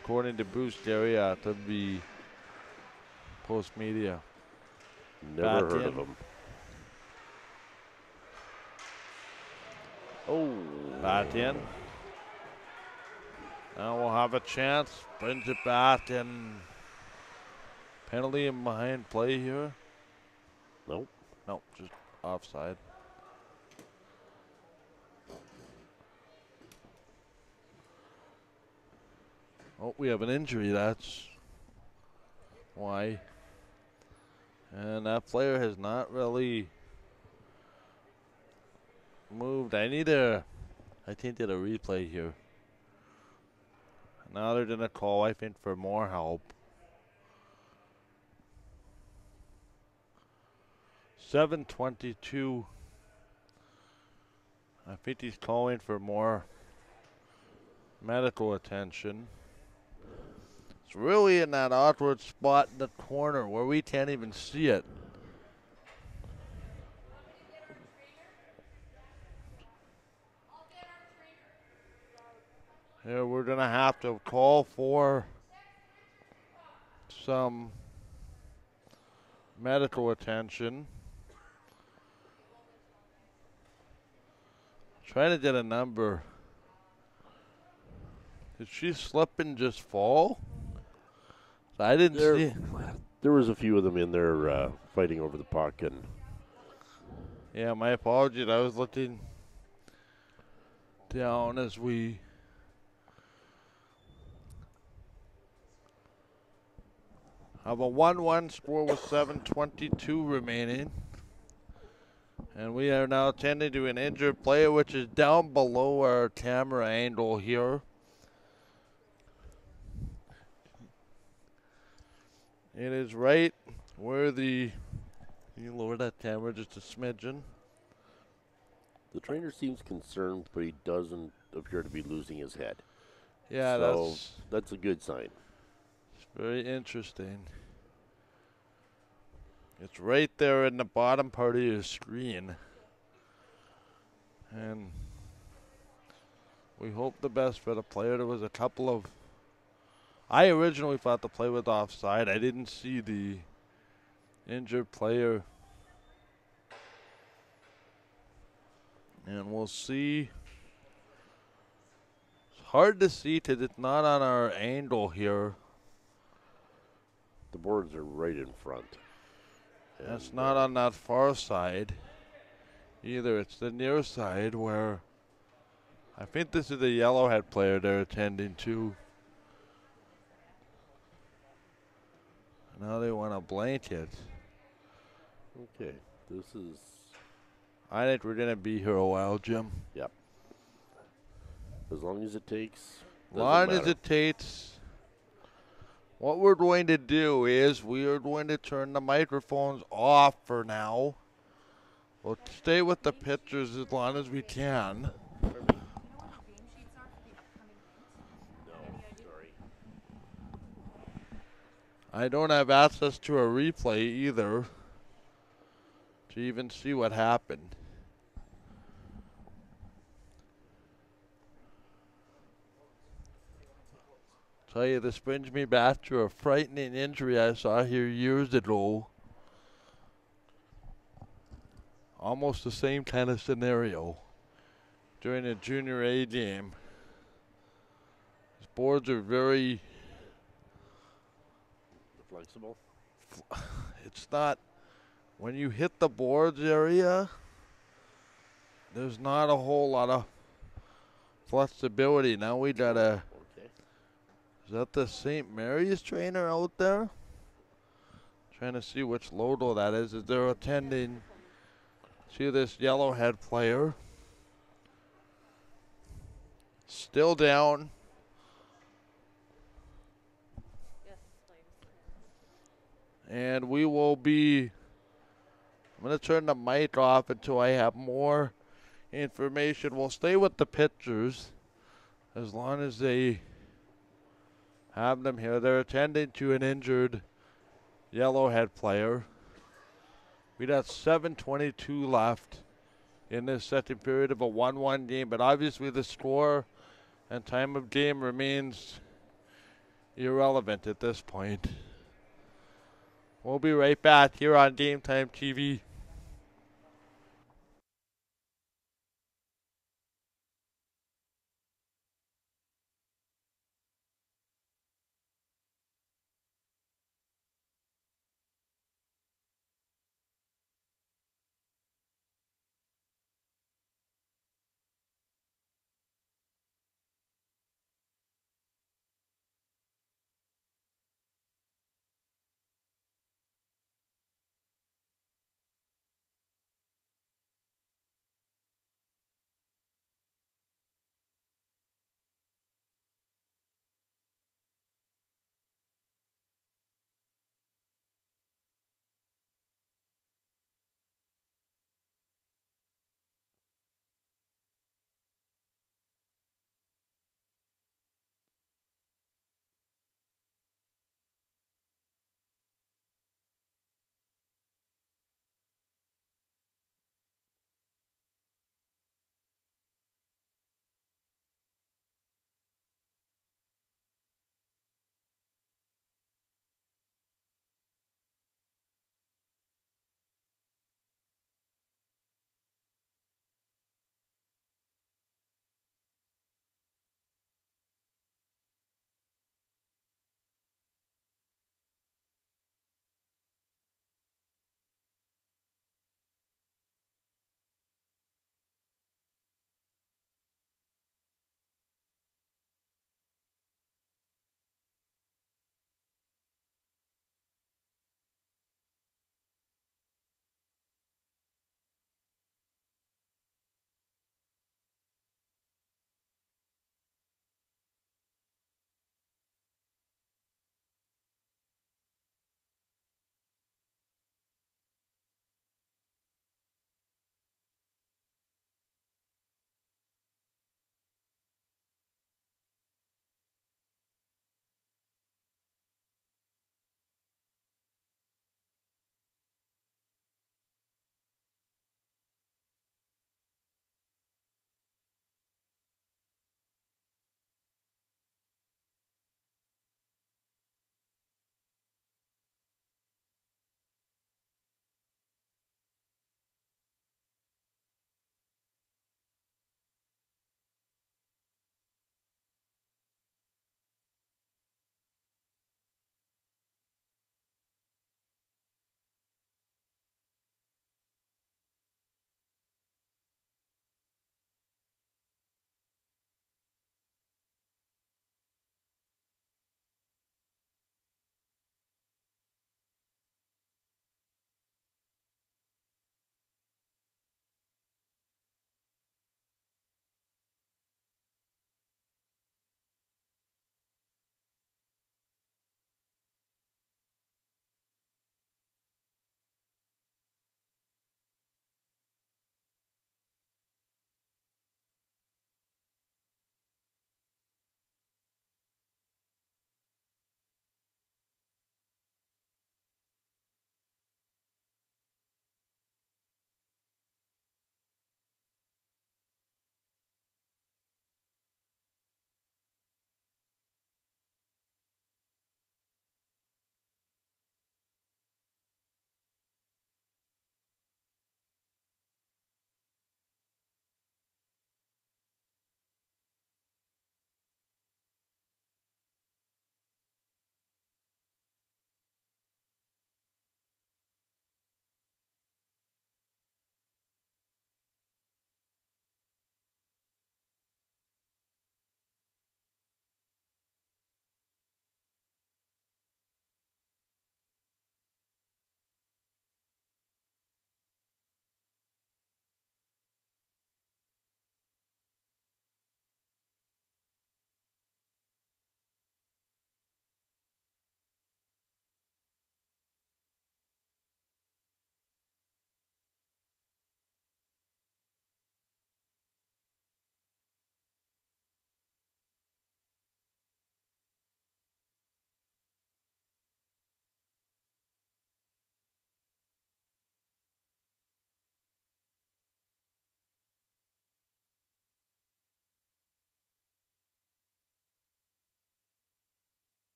Speaker 1: According to Bruce Garriott of the Post Media.
Speaker 2: Never heard of him. Oh.
Speaker 1: Back in. Now we'll have a chance. Brings it back, and penalty in behind play here.
Speaker 2: Nope.
Speaker 1: Nope, just offside. Oh, we have an injury. That's why. And that player has not really moved. I think did a replay here. Now they're going to call, I think, for more help. 7:22. I think he's calling for more medical attention. It's really in that awkward spot in the corner where we can't even see it. Here we're going to have to call for some medical attention. Trying to get a number. Did she slip and just fall? I didn't see.
Speaker 2: There was a few of them in there fighting over the puck, and
Speaker 1: Yeah, my apologies. I was looking down as we have a 1-1 score with 7:22 remaining. And we are now tending to an injured player, which is down below our camera angle here. It is right where the, can you lower that camera just a smidgen?
Speaker 2: The trainer seems concerned, but he doesn't appear to be losing his head.
Speaker 1: Yeah,
Speaker 2: so that's a good sign.
Speaker 1: It's very interesting. It's right there in the bottom part of your screen. And we hope the best for the player. There was a couple of, I originally thought the play was offside. I didn't see the injured player. And we'll see. It's hard to see because it's not on our angle here.
Speaker 2: The boards are right in front.
Speaker 1: That's not on that far side either. It's the near side where I think this is the Yellowhead player they're attending to. Now they want a blanket.
Speaker 2: Okay, this is...
Speaker 1: I think we're going to be here a while, Jim.
Speaker 2: Yep. As long as it takes.
Speaker 1: As long as it takes. What we're going to do is we are going to turn the microphones off for now. We'll stay with the pictures as long as we can. I don't have access to a replay either to even see what happened. Tell you, this brings me back to a frightening injury I saw here years ago. Almost the same kind of scenario during a junior A game. These boards are very
Speaker 2: flexible.
Speaker 1: It's not, when you hit the boards area, there's not a whole lot of flexibility. Now we got a, is that the St. Mary's trainer out there? Trying to see which logo that is. Is they're attending to this Yellowhead player. Still down. And we will be, I'm going to turn the mic off until I have more information. We'll stay with the pictures as long as they have them here. They're attending to an injured Yellowhead player. We got 7:22 left in this second period of a 1-1 game, but obviously the score and time of game remains irrelevant at this point. We'll be right back here on Game Time TV.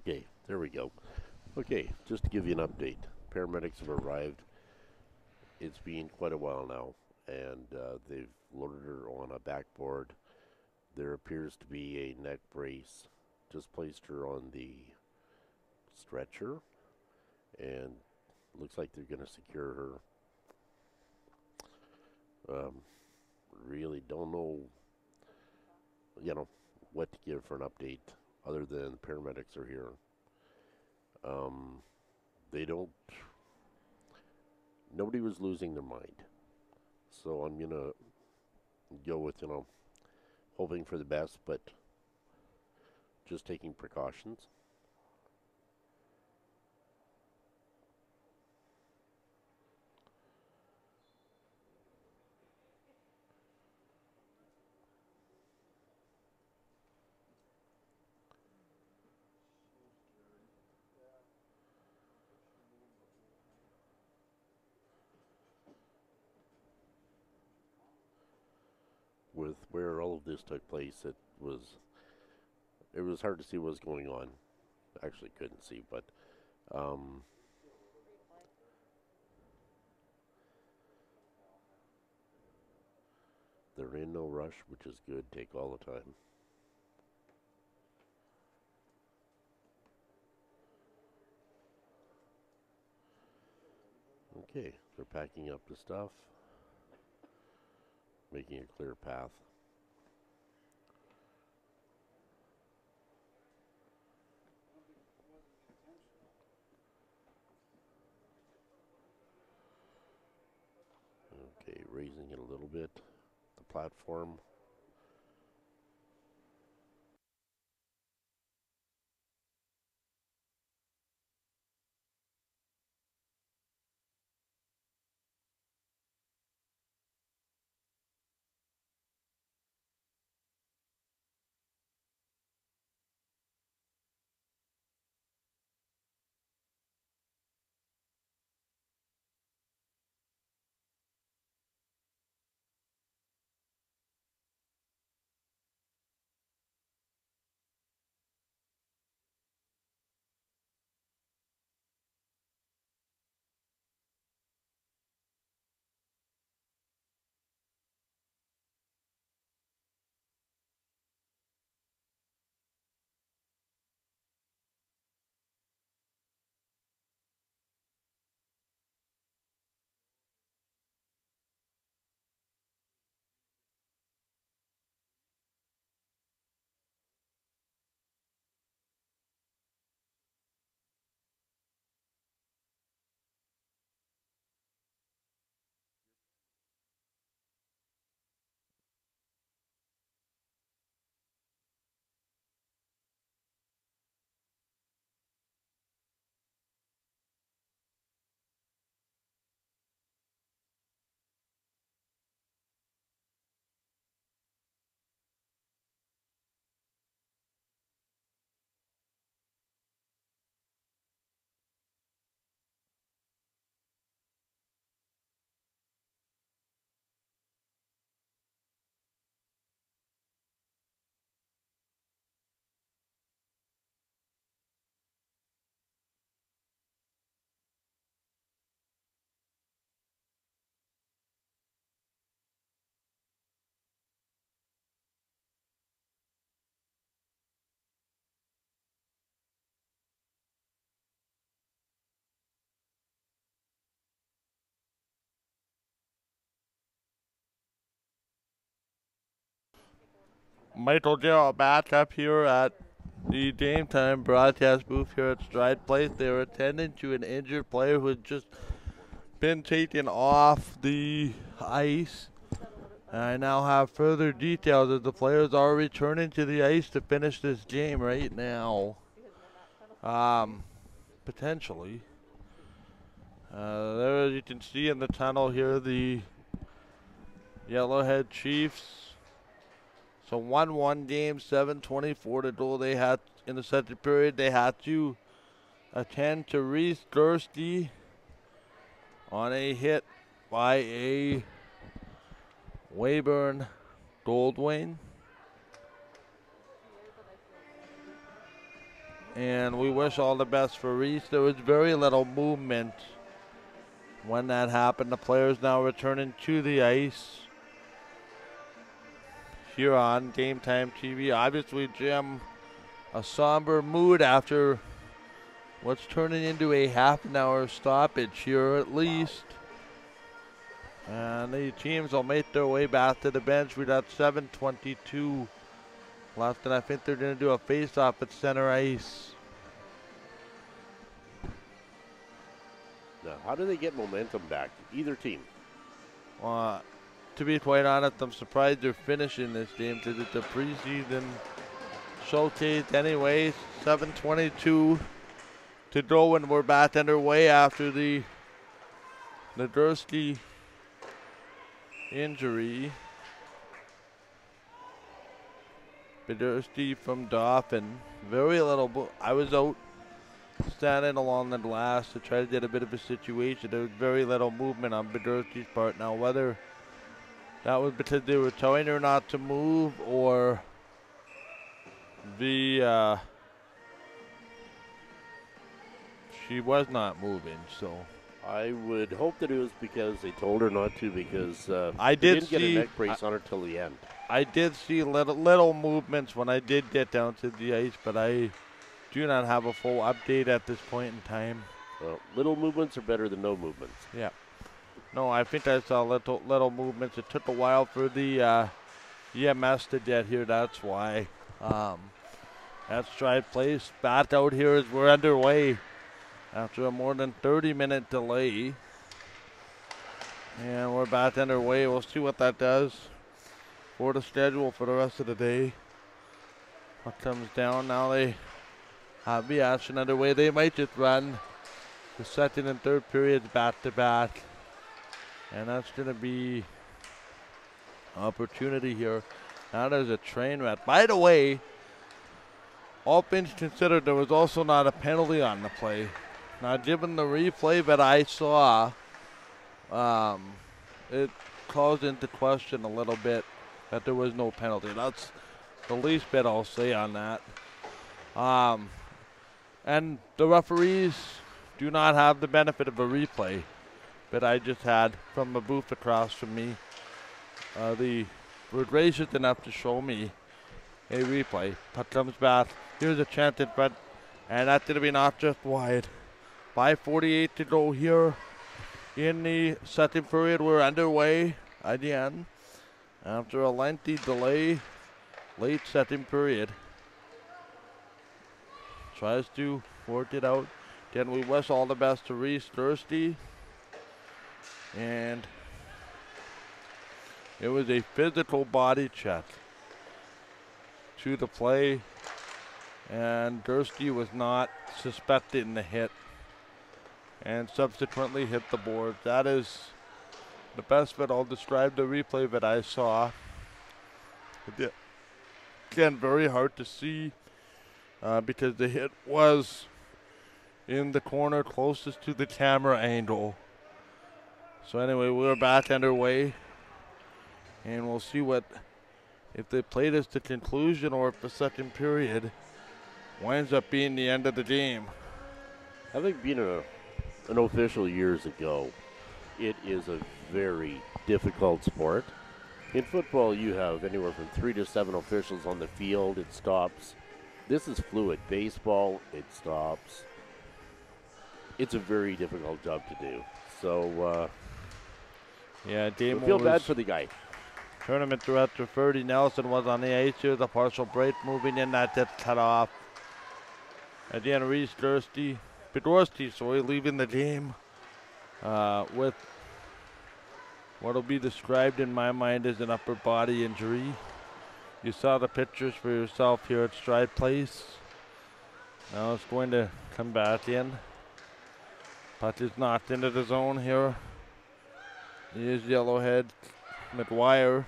Speaker 2: Okay, there we go. Okay, just to give you an update, paramedics have arrived. It's been quite a while now, and they've loaded her on a backboard. There appears to be a neck brace. Just placed her on the stretcher, and looks like they're going to secure her. Really don't know, what to give for an update other than paramedics are here. They don't. Nobody was losing their mind, so I'm gonna go with hoping for the best, but just taking precautions. With where all of this took place, it was hard to see what was going on. Actually, couldn't see, but um, they're in no rush, which is good. Take all the time. Okay, they're packing up the stuff, making a clear path. Okay, raising it a little bit. The platform.
Speaker 1: Michael Jarrell back up here at the game time broadcast booth here at Stride Place. They were attending to an injured player who had just been taken off the ice. I now have further details as the players are returning to the ice to finish this game right now. Potentially. There, as you can see in the tunnel here, the Yellowhead Chiefs. So 1-1 game, 7:24 to go. They had in the second period. They had to attend to Reese Dursty on a hit by a Weyburn Goldwyn. And we wish all the best for Reese. There was very little movement when that happened. The players now returning to the ice here on Game Time TV. Obviously, Jim, a somber mood after what's turning into a half an hour stoppage here at least. And the teams will make their way back to the bench. We got 7:22 left, and I think they're going to do a face-off at center ice.
Speaker 2: Now, how do they get momentum back? Either team.
Speaker 1: To be quite honest, I'm surprised they're finishing this game because it's a preseason showcase anyway. 7:22 to go, and we're back underway after the Dursky injury. Bedurski from Dauphin. Very little. I was out standing along the glass to try to get a bit of a situation. There was very little movement on Bedurski's part. Now, whether that was because they were telling her not to move or she was not moving, so.
Speaker 2: I would hope that it was because they told her not to, because
Speaker 1: I didn't
Speaker 2: get a neck brace on her till the end.
Speaker 1: I did see little movements when I did get down to the ice, but I do not have a full update at this point in time.
Speaker 2: Well, little movements are better than no movements.
Speaker 1: Yeah. No, I think I saw little movements. It took a while for the EMS to get here. That's why. That's Stride Place back out here as we're underway after a more than 30-minute delay. And we're back underway. We'll see what that does for the schedule for the rest of the day. What comes down now, they have the action underway. They might just run the second and third periods back to back. And that's going to be an opportunity here. Now there's a train wreck. By the way, all things considered, there was also not a penalty on the play. Now, given the replay that I saw, it calls into question a little bit that there was no penalty. That's the least bit I'll say on that. And the referees do not have the benefit of a replay that I just had from the booth across from me. They were gracious enough to show me a replay. Puck comes back. Here's a chance in front, and that's going to be not just wide. 5:48 to go here in the second period. We're underway again after a lengthy delay, late second period. Tries to work it out. Again, we wish all the best to Reese Thirsty. And it was a physical body check to the play, and Dursky was not suspected in the hit and subsequently hit the board. That is the best that I'll describe the replay that I saw. Again, very hard to see because the hit was in the corner closest to the camera angle. So anyway, we're back underway, and we'll see if they play this to conclusion or if the second period winds up being the end of the game.
Speaker 2: Having been an official years ago, it is a very difficult sport. In football, you have anywhere from 3 to 7 officials on the field. It stops. This is fluid. Baseball, it stops. It's a very difficult job to do. So,
Speaker 1: yeah,
Speaker 2: I feel bad for the guy.
Speaker 1: Tournament director Ferdy Nelson was on the ice here. The partial break moving in, that gets cut off. Again, Reese Bedorski, leaving the game with what will be described in my mind as an upper body injury. You saw the pictures for yourself here at Stride Place. Now it's going to come back in. Puck is knocked into the zone here. Here's Yellowhead. McGuire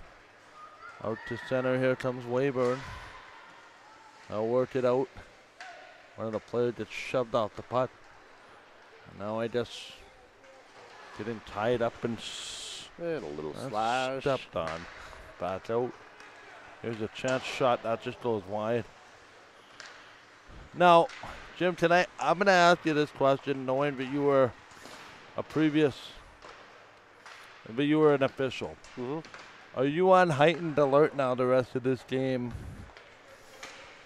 Speaker 1: out to center. Here comes Weyburn. I'll work it out. One of the players gets shoved off the puck. And now I just getting tied up and
Speaker 2: a little slash.
Speaker 1: Stepped on. Back out. Here's a chance shot. That just goes wide. Now, Jim, tonight I'm going to ask you this question, knowing that you were an official.
Speaker 2: Mm-hmm.
Speaker 1: Are you on heightened alert now the rest of this game,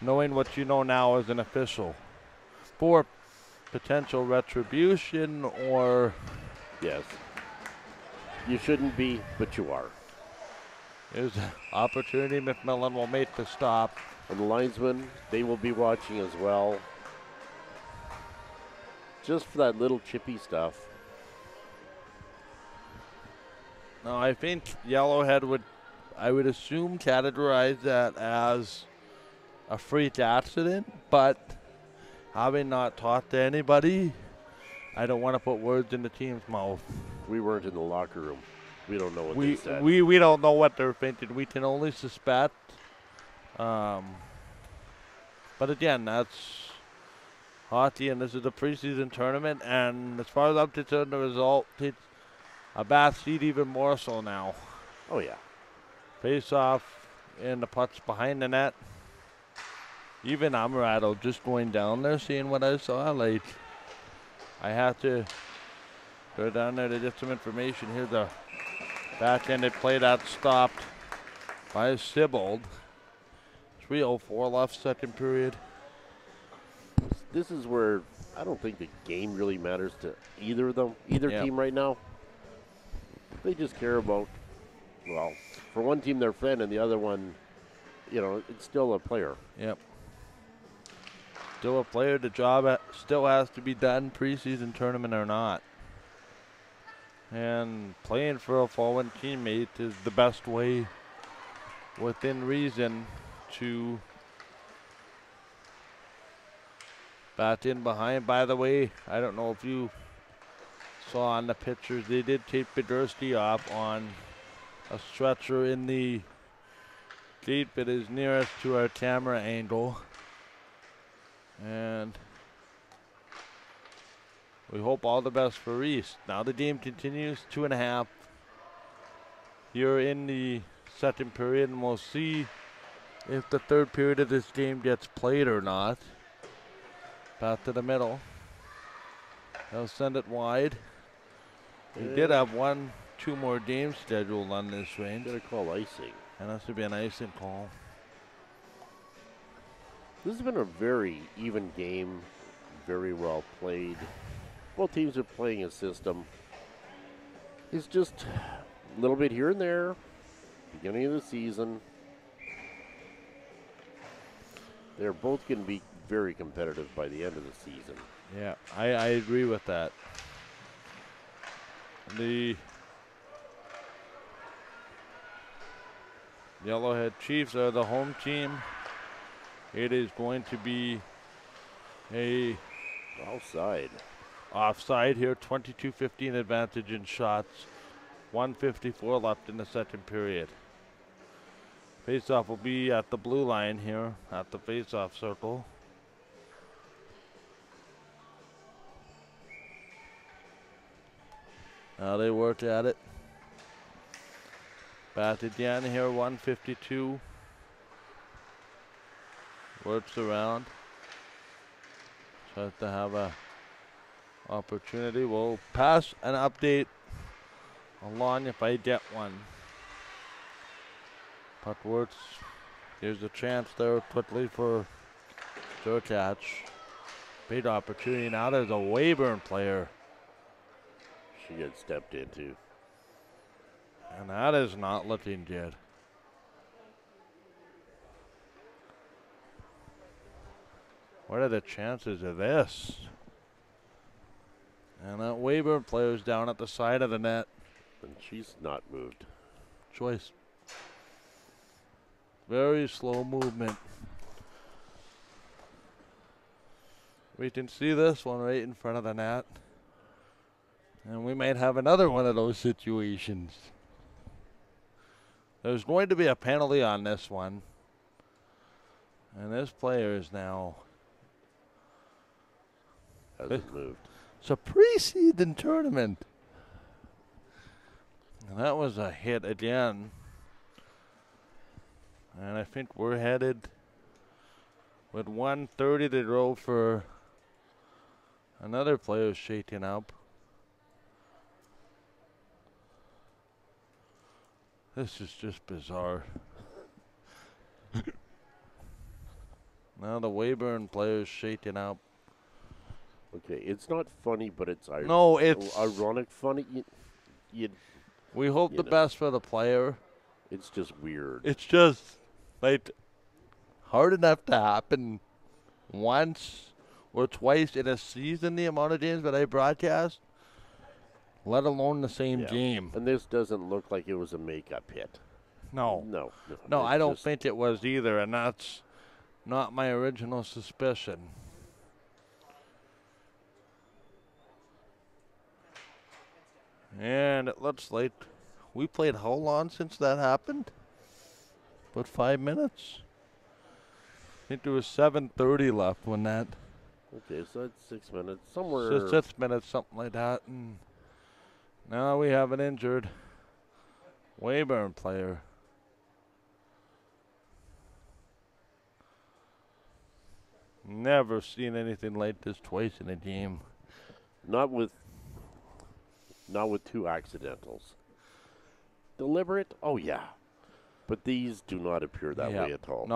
Speaker 1: knowing what you know now as an official, for potential retribution or?
Speaker 2: Yes. You shouldn't be, but you are.
Speaker 1: There's an opportunity McMillan will make the stop.
Speaker 2: And the linesmen, they will be watching as well. Just for that little chippy stuff.
Speaker 1: Now, I think Yellowhead I would assume, categorize that as a freak accident, but having not talked to anybody, I don't want to put words in the team's mouth.
Speaker 2: We weren't in the locker room. We don't know what they said.
Speaker 1: We don't know what they're thinking. We can only suspect. But again, that's hockey, and this is a preseason tournament. And as far as I'm concerned, the result, it's a bad seed even more so now.
Speaker 2: Oh, yeah.
Speaker 1: Face off, and the puck's behind the net. Even I'm rattled just going down there, seeing what I saw. Like, I have to go down there to get some information. Here's a backhanded play that stopped by Sibold. 3:04 left, second period.
Speaker 2: This is where I don't think the game really matters to either of them, either team right now. They just care about, well, for one team, their friend, and the other one, it's still a player.
Speaker 1: Yep. Still a player. The job still has to be done, preseason tournament or not. And playing for a fallen teammate is the best way, within reason, to bat in behind. By the way, I don't know if you saw on the pictures, they did take Bedurski off on a stretcher in the gate that is nearest to our camera angle. And we hope all the best for Reese. Now the game continues, 2.5 here in the second period, and we'll see if the third period of this game gets played or not. Back to the middle. They'll send it wide. We did have 2 more games scheduled on this range.
Speaker 2: Gonna call icing.
Speaker 1: And that's to be an icing call.
Speaker 2: This has been a very even game, very well played. Both teams are playing a system. It's just a little bit here and there. Beginning of the season. They're both going to be very competitive by the end of the season.
Speaker 1: Yeah, I agree with that. The Yellowhead Chiefs are the home team. It is going to be a offside here, 22-15 advantage in shots. 1:54 left in the second period. Faceoff will be at the blue line here, at the faceoff circle. Now they work at it. Bat again here, 1:52. Works around. Tries to have a opportunity. We'll pass an update along if I get one. Puck works. Here's a chance there quickly for catch. Big opportunity. Now there's a Weyburn player.
Speaker 2: She gets stepped into.
Speaker 1: And that is not looking good. What are the chances of this? And that Weyburn player's down at the side of the net.
Speaker 2: And she's not moved.
Speaker 1: Choice. Very slow movement. We can see this one right in front of the net. And we might have another one of those situations. There's going to be a penalty on this one. And this player is now...
Speaker 2: hasn't moved.
Speaker 1: It's a preseason tournament. And that was a hit again. And I think we're With 1:30 to go for another player shaking up. This is just bizarre. Now the Weyburn player's shaking up.
Speaker 2: Okay, it's not funny, but it's
Speaker 1: No, it's
Speaker 2: ironic funny.
Speaker 1: We hope the best for the player.
Speaker 2: It's just weird.
Speaker 1: It's just like hard enough to happen once or twice in a season, the amount of games that I broadcast, let alone the same game.
Speaker 2: And this doesn't look like it was a makeup hit.
Speaker 1: No,
Speaker 2: No,
Speaker 1: I don't think it was either, and that's not my original suspicion. And it looks like we played how long since that happened? About 5 minutes. I think there was 7:30 left when that.
Speaker 2: Okay, so that's 6 minutes. Somewhere.
Speaker 1: 6 minutes, something like that. And now we have an injured Weyburn player. Never seen anything like this twice in a game.
Speaker 2: Not with 2 accidentals. Deliberate? Oh, yeah. But these do not appear that way at all.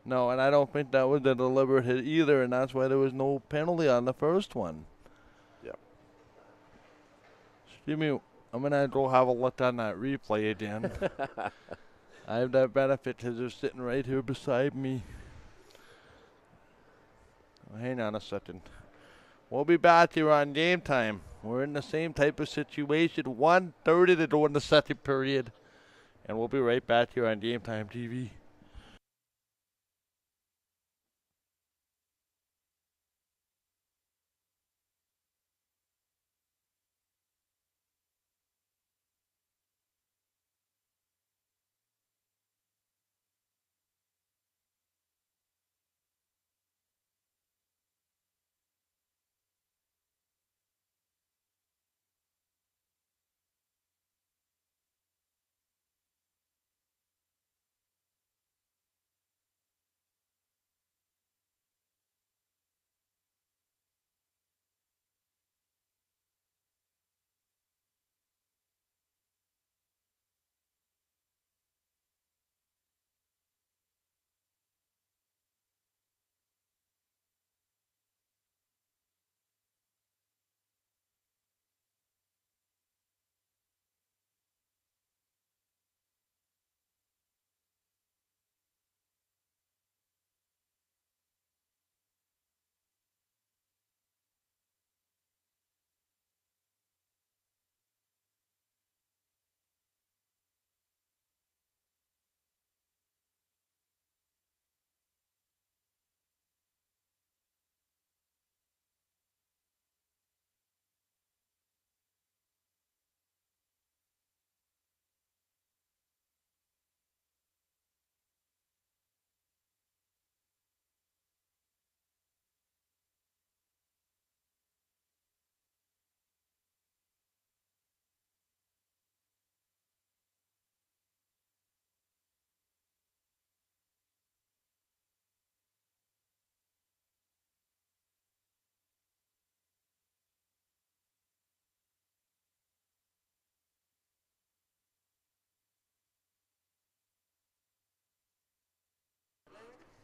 Speaker 1: No, and I don't think that was a deliberate hit either, and that's why there was no penalty on the first one.
Speaker 2: Yep.
Speaker 1: Excuse me, I'm going to go have a look on that replay again. I have that benefit because they're sitting right here beside me. Hang on a second. We'll be back here on Game Time. We're in the same type of situation. 1:30 to go in the second period. And we'll be right back here on Game Time TV.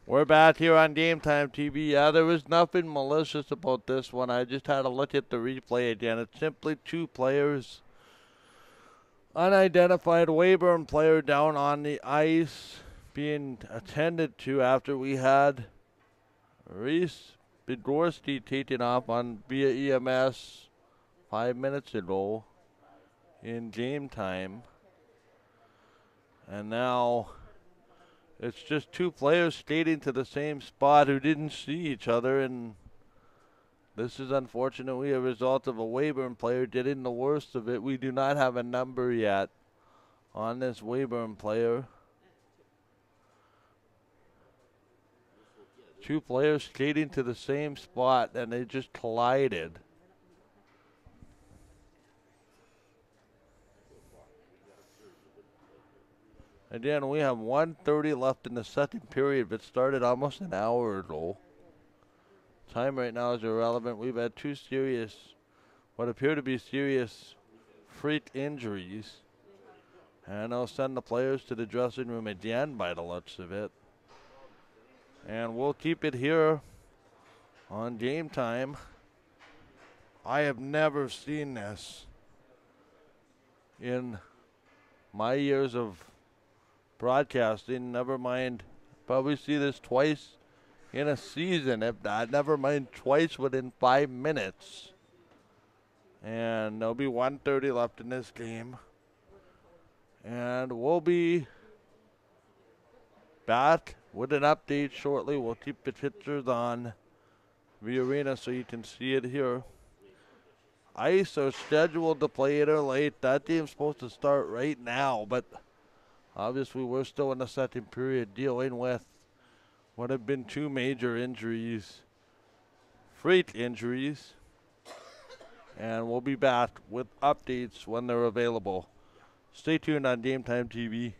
Speaker 1: We're back here on Game Time TV. Yeah, there was nothing malicious about this one. I just had to look at the replay again. It's simply 2 players. Unidentified Weyburn player down on the ice being attended to after we had Reese Bidorski taken off on via EMS 5 minutes ago in Game Time. And now it's just 2 players skating to the same spot who didn't see each other, and this is unfortunately a result of a Weyburn player getting the worst of it. We do not have a number yet on this Weyburn player. 2 players skating to the same spot, and they just collided. Again, we have 1:30 left in the second period, but started almost an hour ago. Time right now is irrelevant. We've had two serious, what appear to be serious, freak injuries. And they'll send the players to the dressing room again by the looks of it. And we'll keep it here on Game Time. I have never seen this in my years of broadcasting. Never mind, probably see this twice in a season, if not, never mind twice within 5 minutes. And there'll be 1:30 left in this game. And we'll be back with an update shortly. We'll keep the pictures on the arena so you can see it here. Ice are scheduled to play it or late. That game's supposed to start right now, but obviously we're still in the second period dealing with what have been two major injuries, freak injuries. And we'll be back with updates when they're available. Stay tuned on Game Time TV.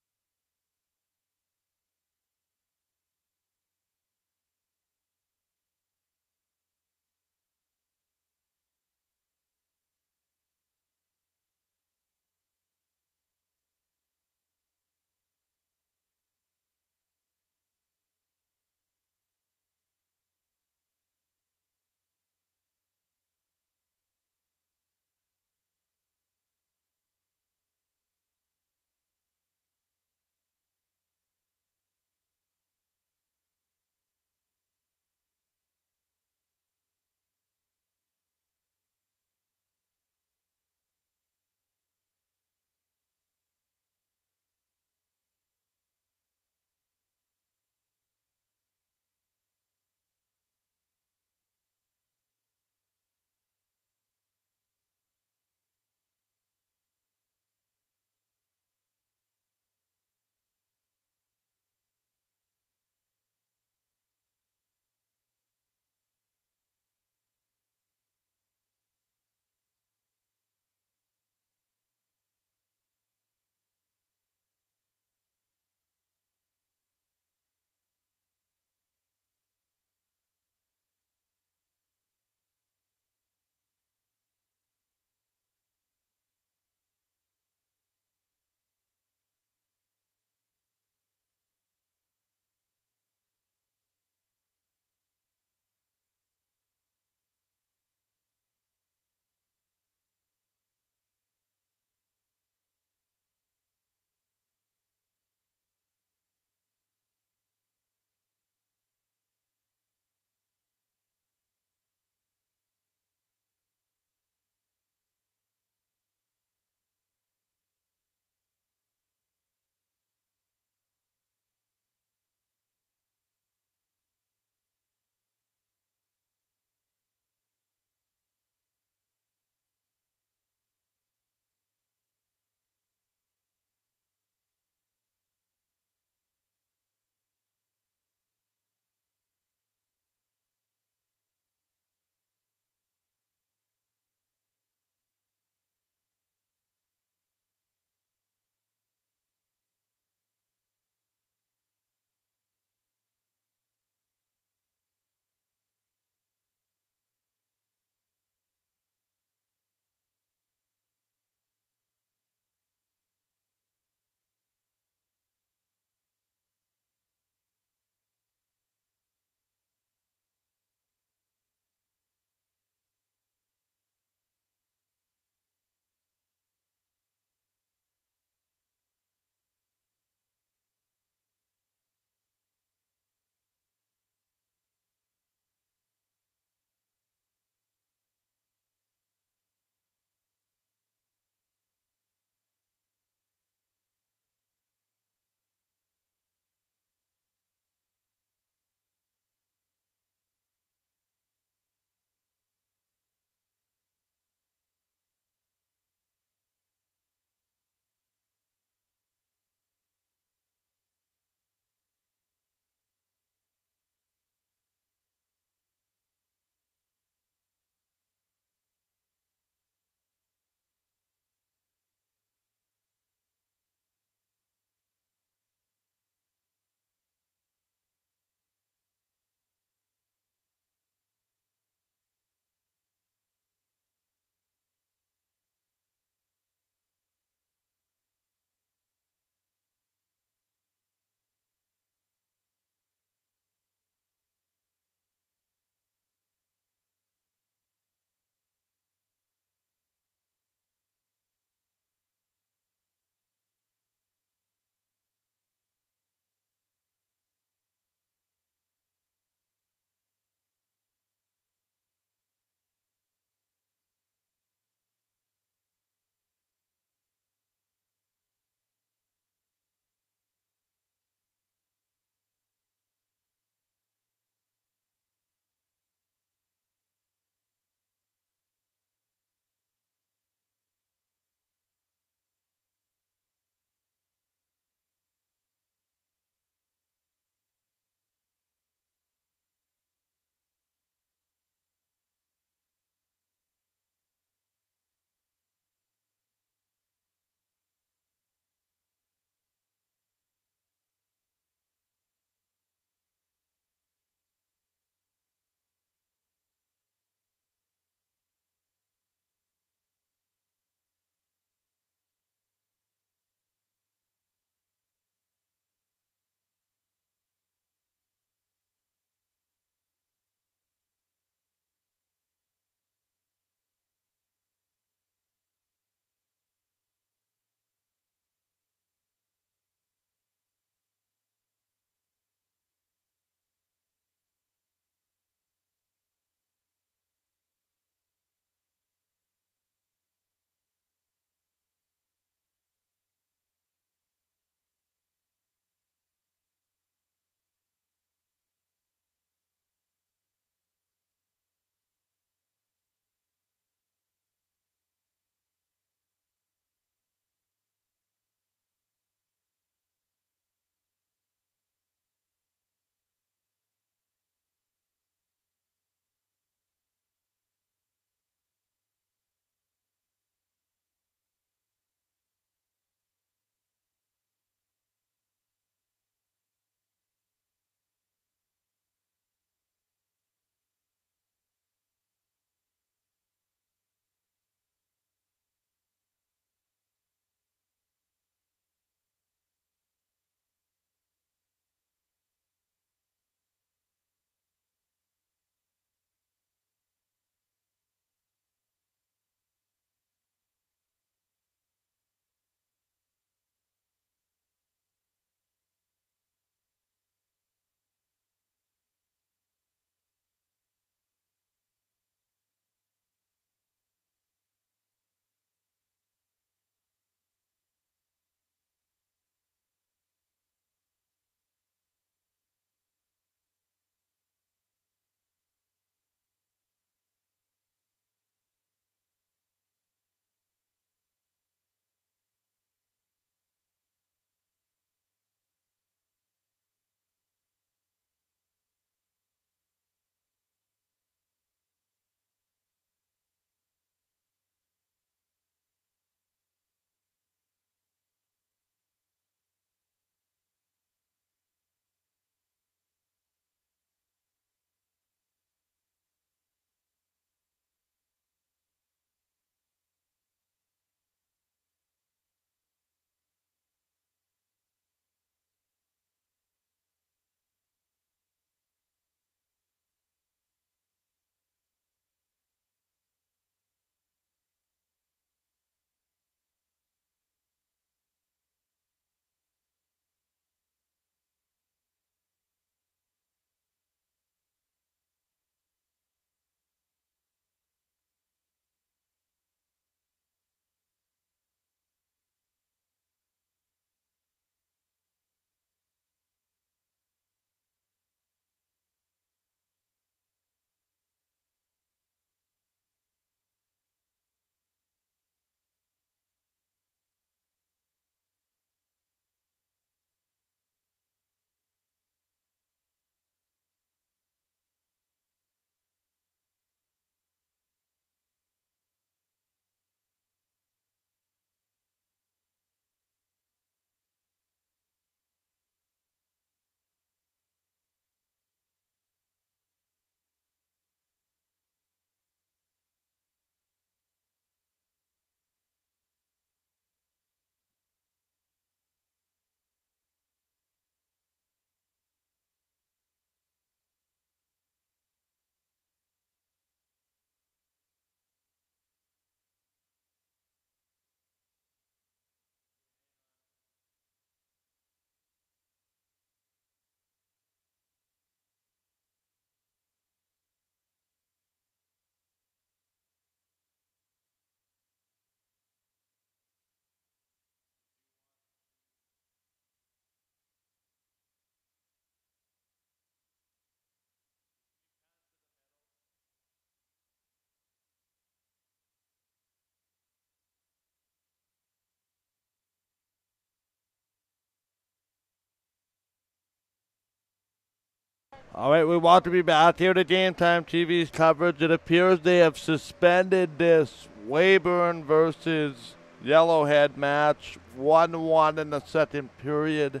Speaker 1: All right, we want to be back here to Game Time TV's coverage. It appears they have suspended this Weyburn versus Yellowhead match 1-1 in the second period.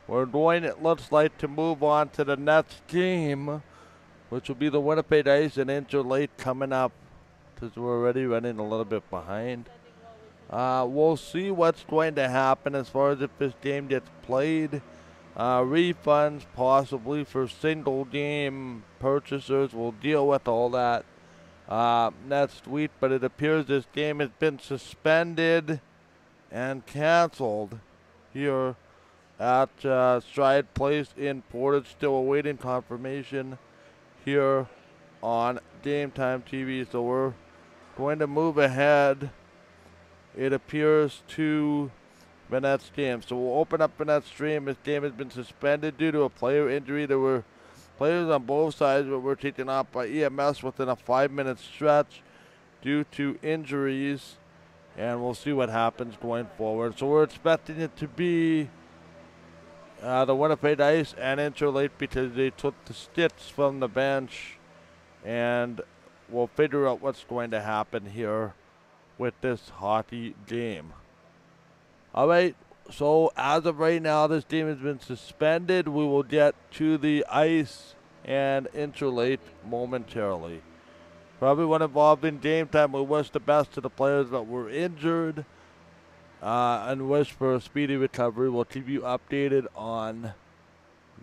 Speaker 1: We're going, it looks like, to move on to the next game, which will be the Winnipeg Ice and Interlake coming up, because we're already running a little bit behind. We'll see what's going to happen as far as if this game gets played. Refunds possibly for single game purchasers. We'll deal with all that next week, but it appears this game has been suspended and canceled here at Stride Place in Portage. Still awaiting confirmation here on Game Time TV. So we're going to move ahead, it appears, to Vanette's game. So we'll open up Vanette's stream. This game has been suspended due to a player injury. There were players on both sides that were taken off by EMS within a 5-minute stretch due to injuries. And we'll see what happens going forward. So we're expecting it to be the Winnipeg Ice and Interlake, because they took the sticks from the bench. And we'll figure out what's going to happen here with this hockey game. All right, so as of right now, this game has been suspended. We will get to the Ice and Interlake momentarily. For everyone involved in Game Time, we wish the best to the players that were injured and wish for a speedy recovery. We'll keep you updated on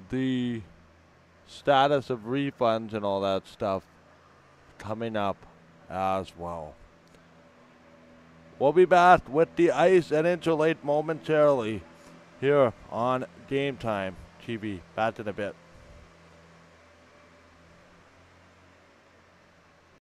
Speaker 1: the status of refunds and all that stuff coming up as well. We'll be back with the Ice and Interlake momentarily here on Game Time TV. Back in a bit.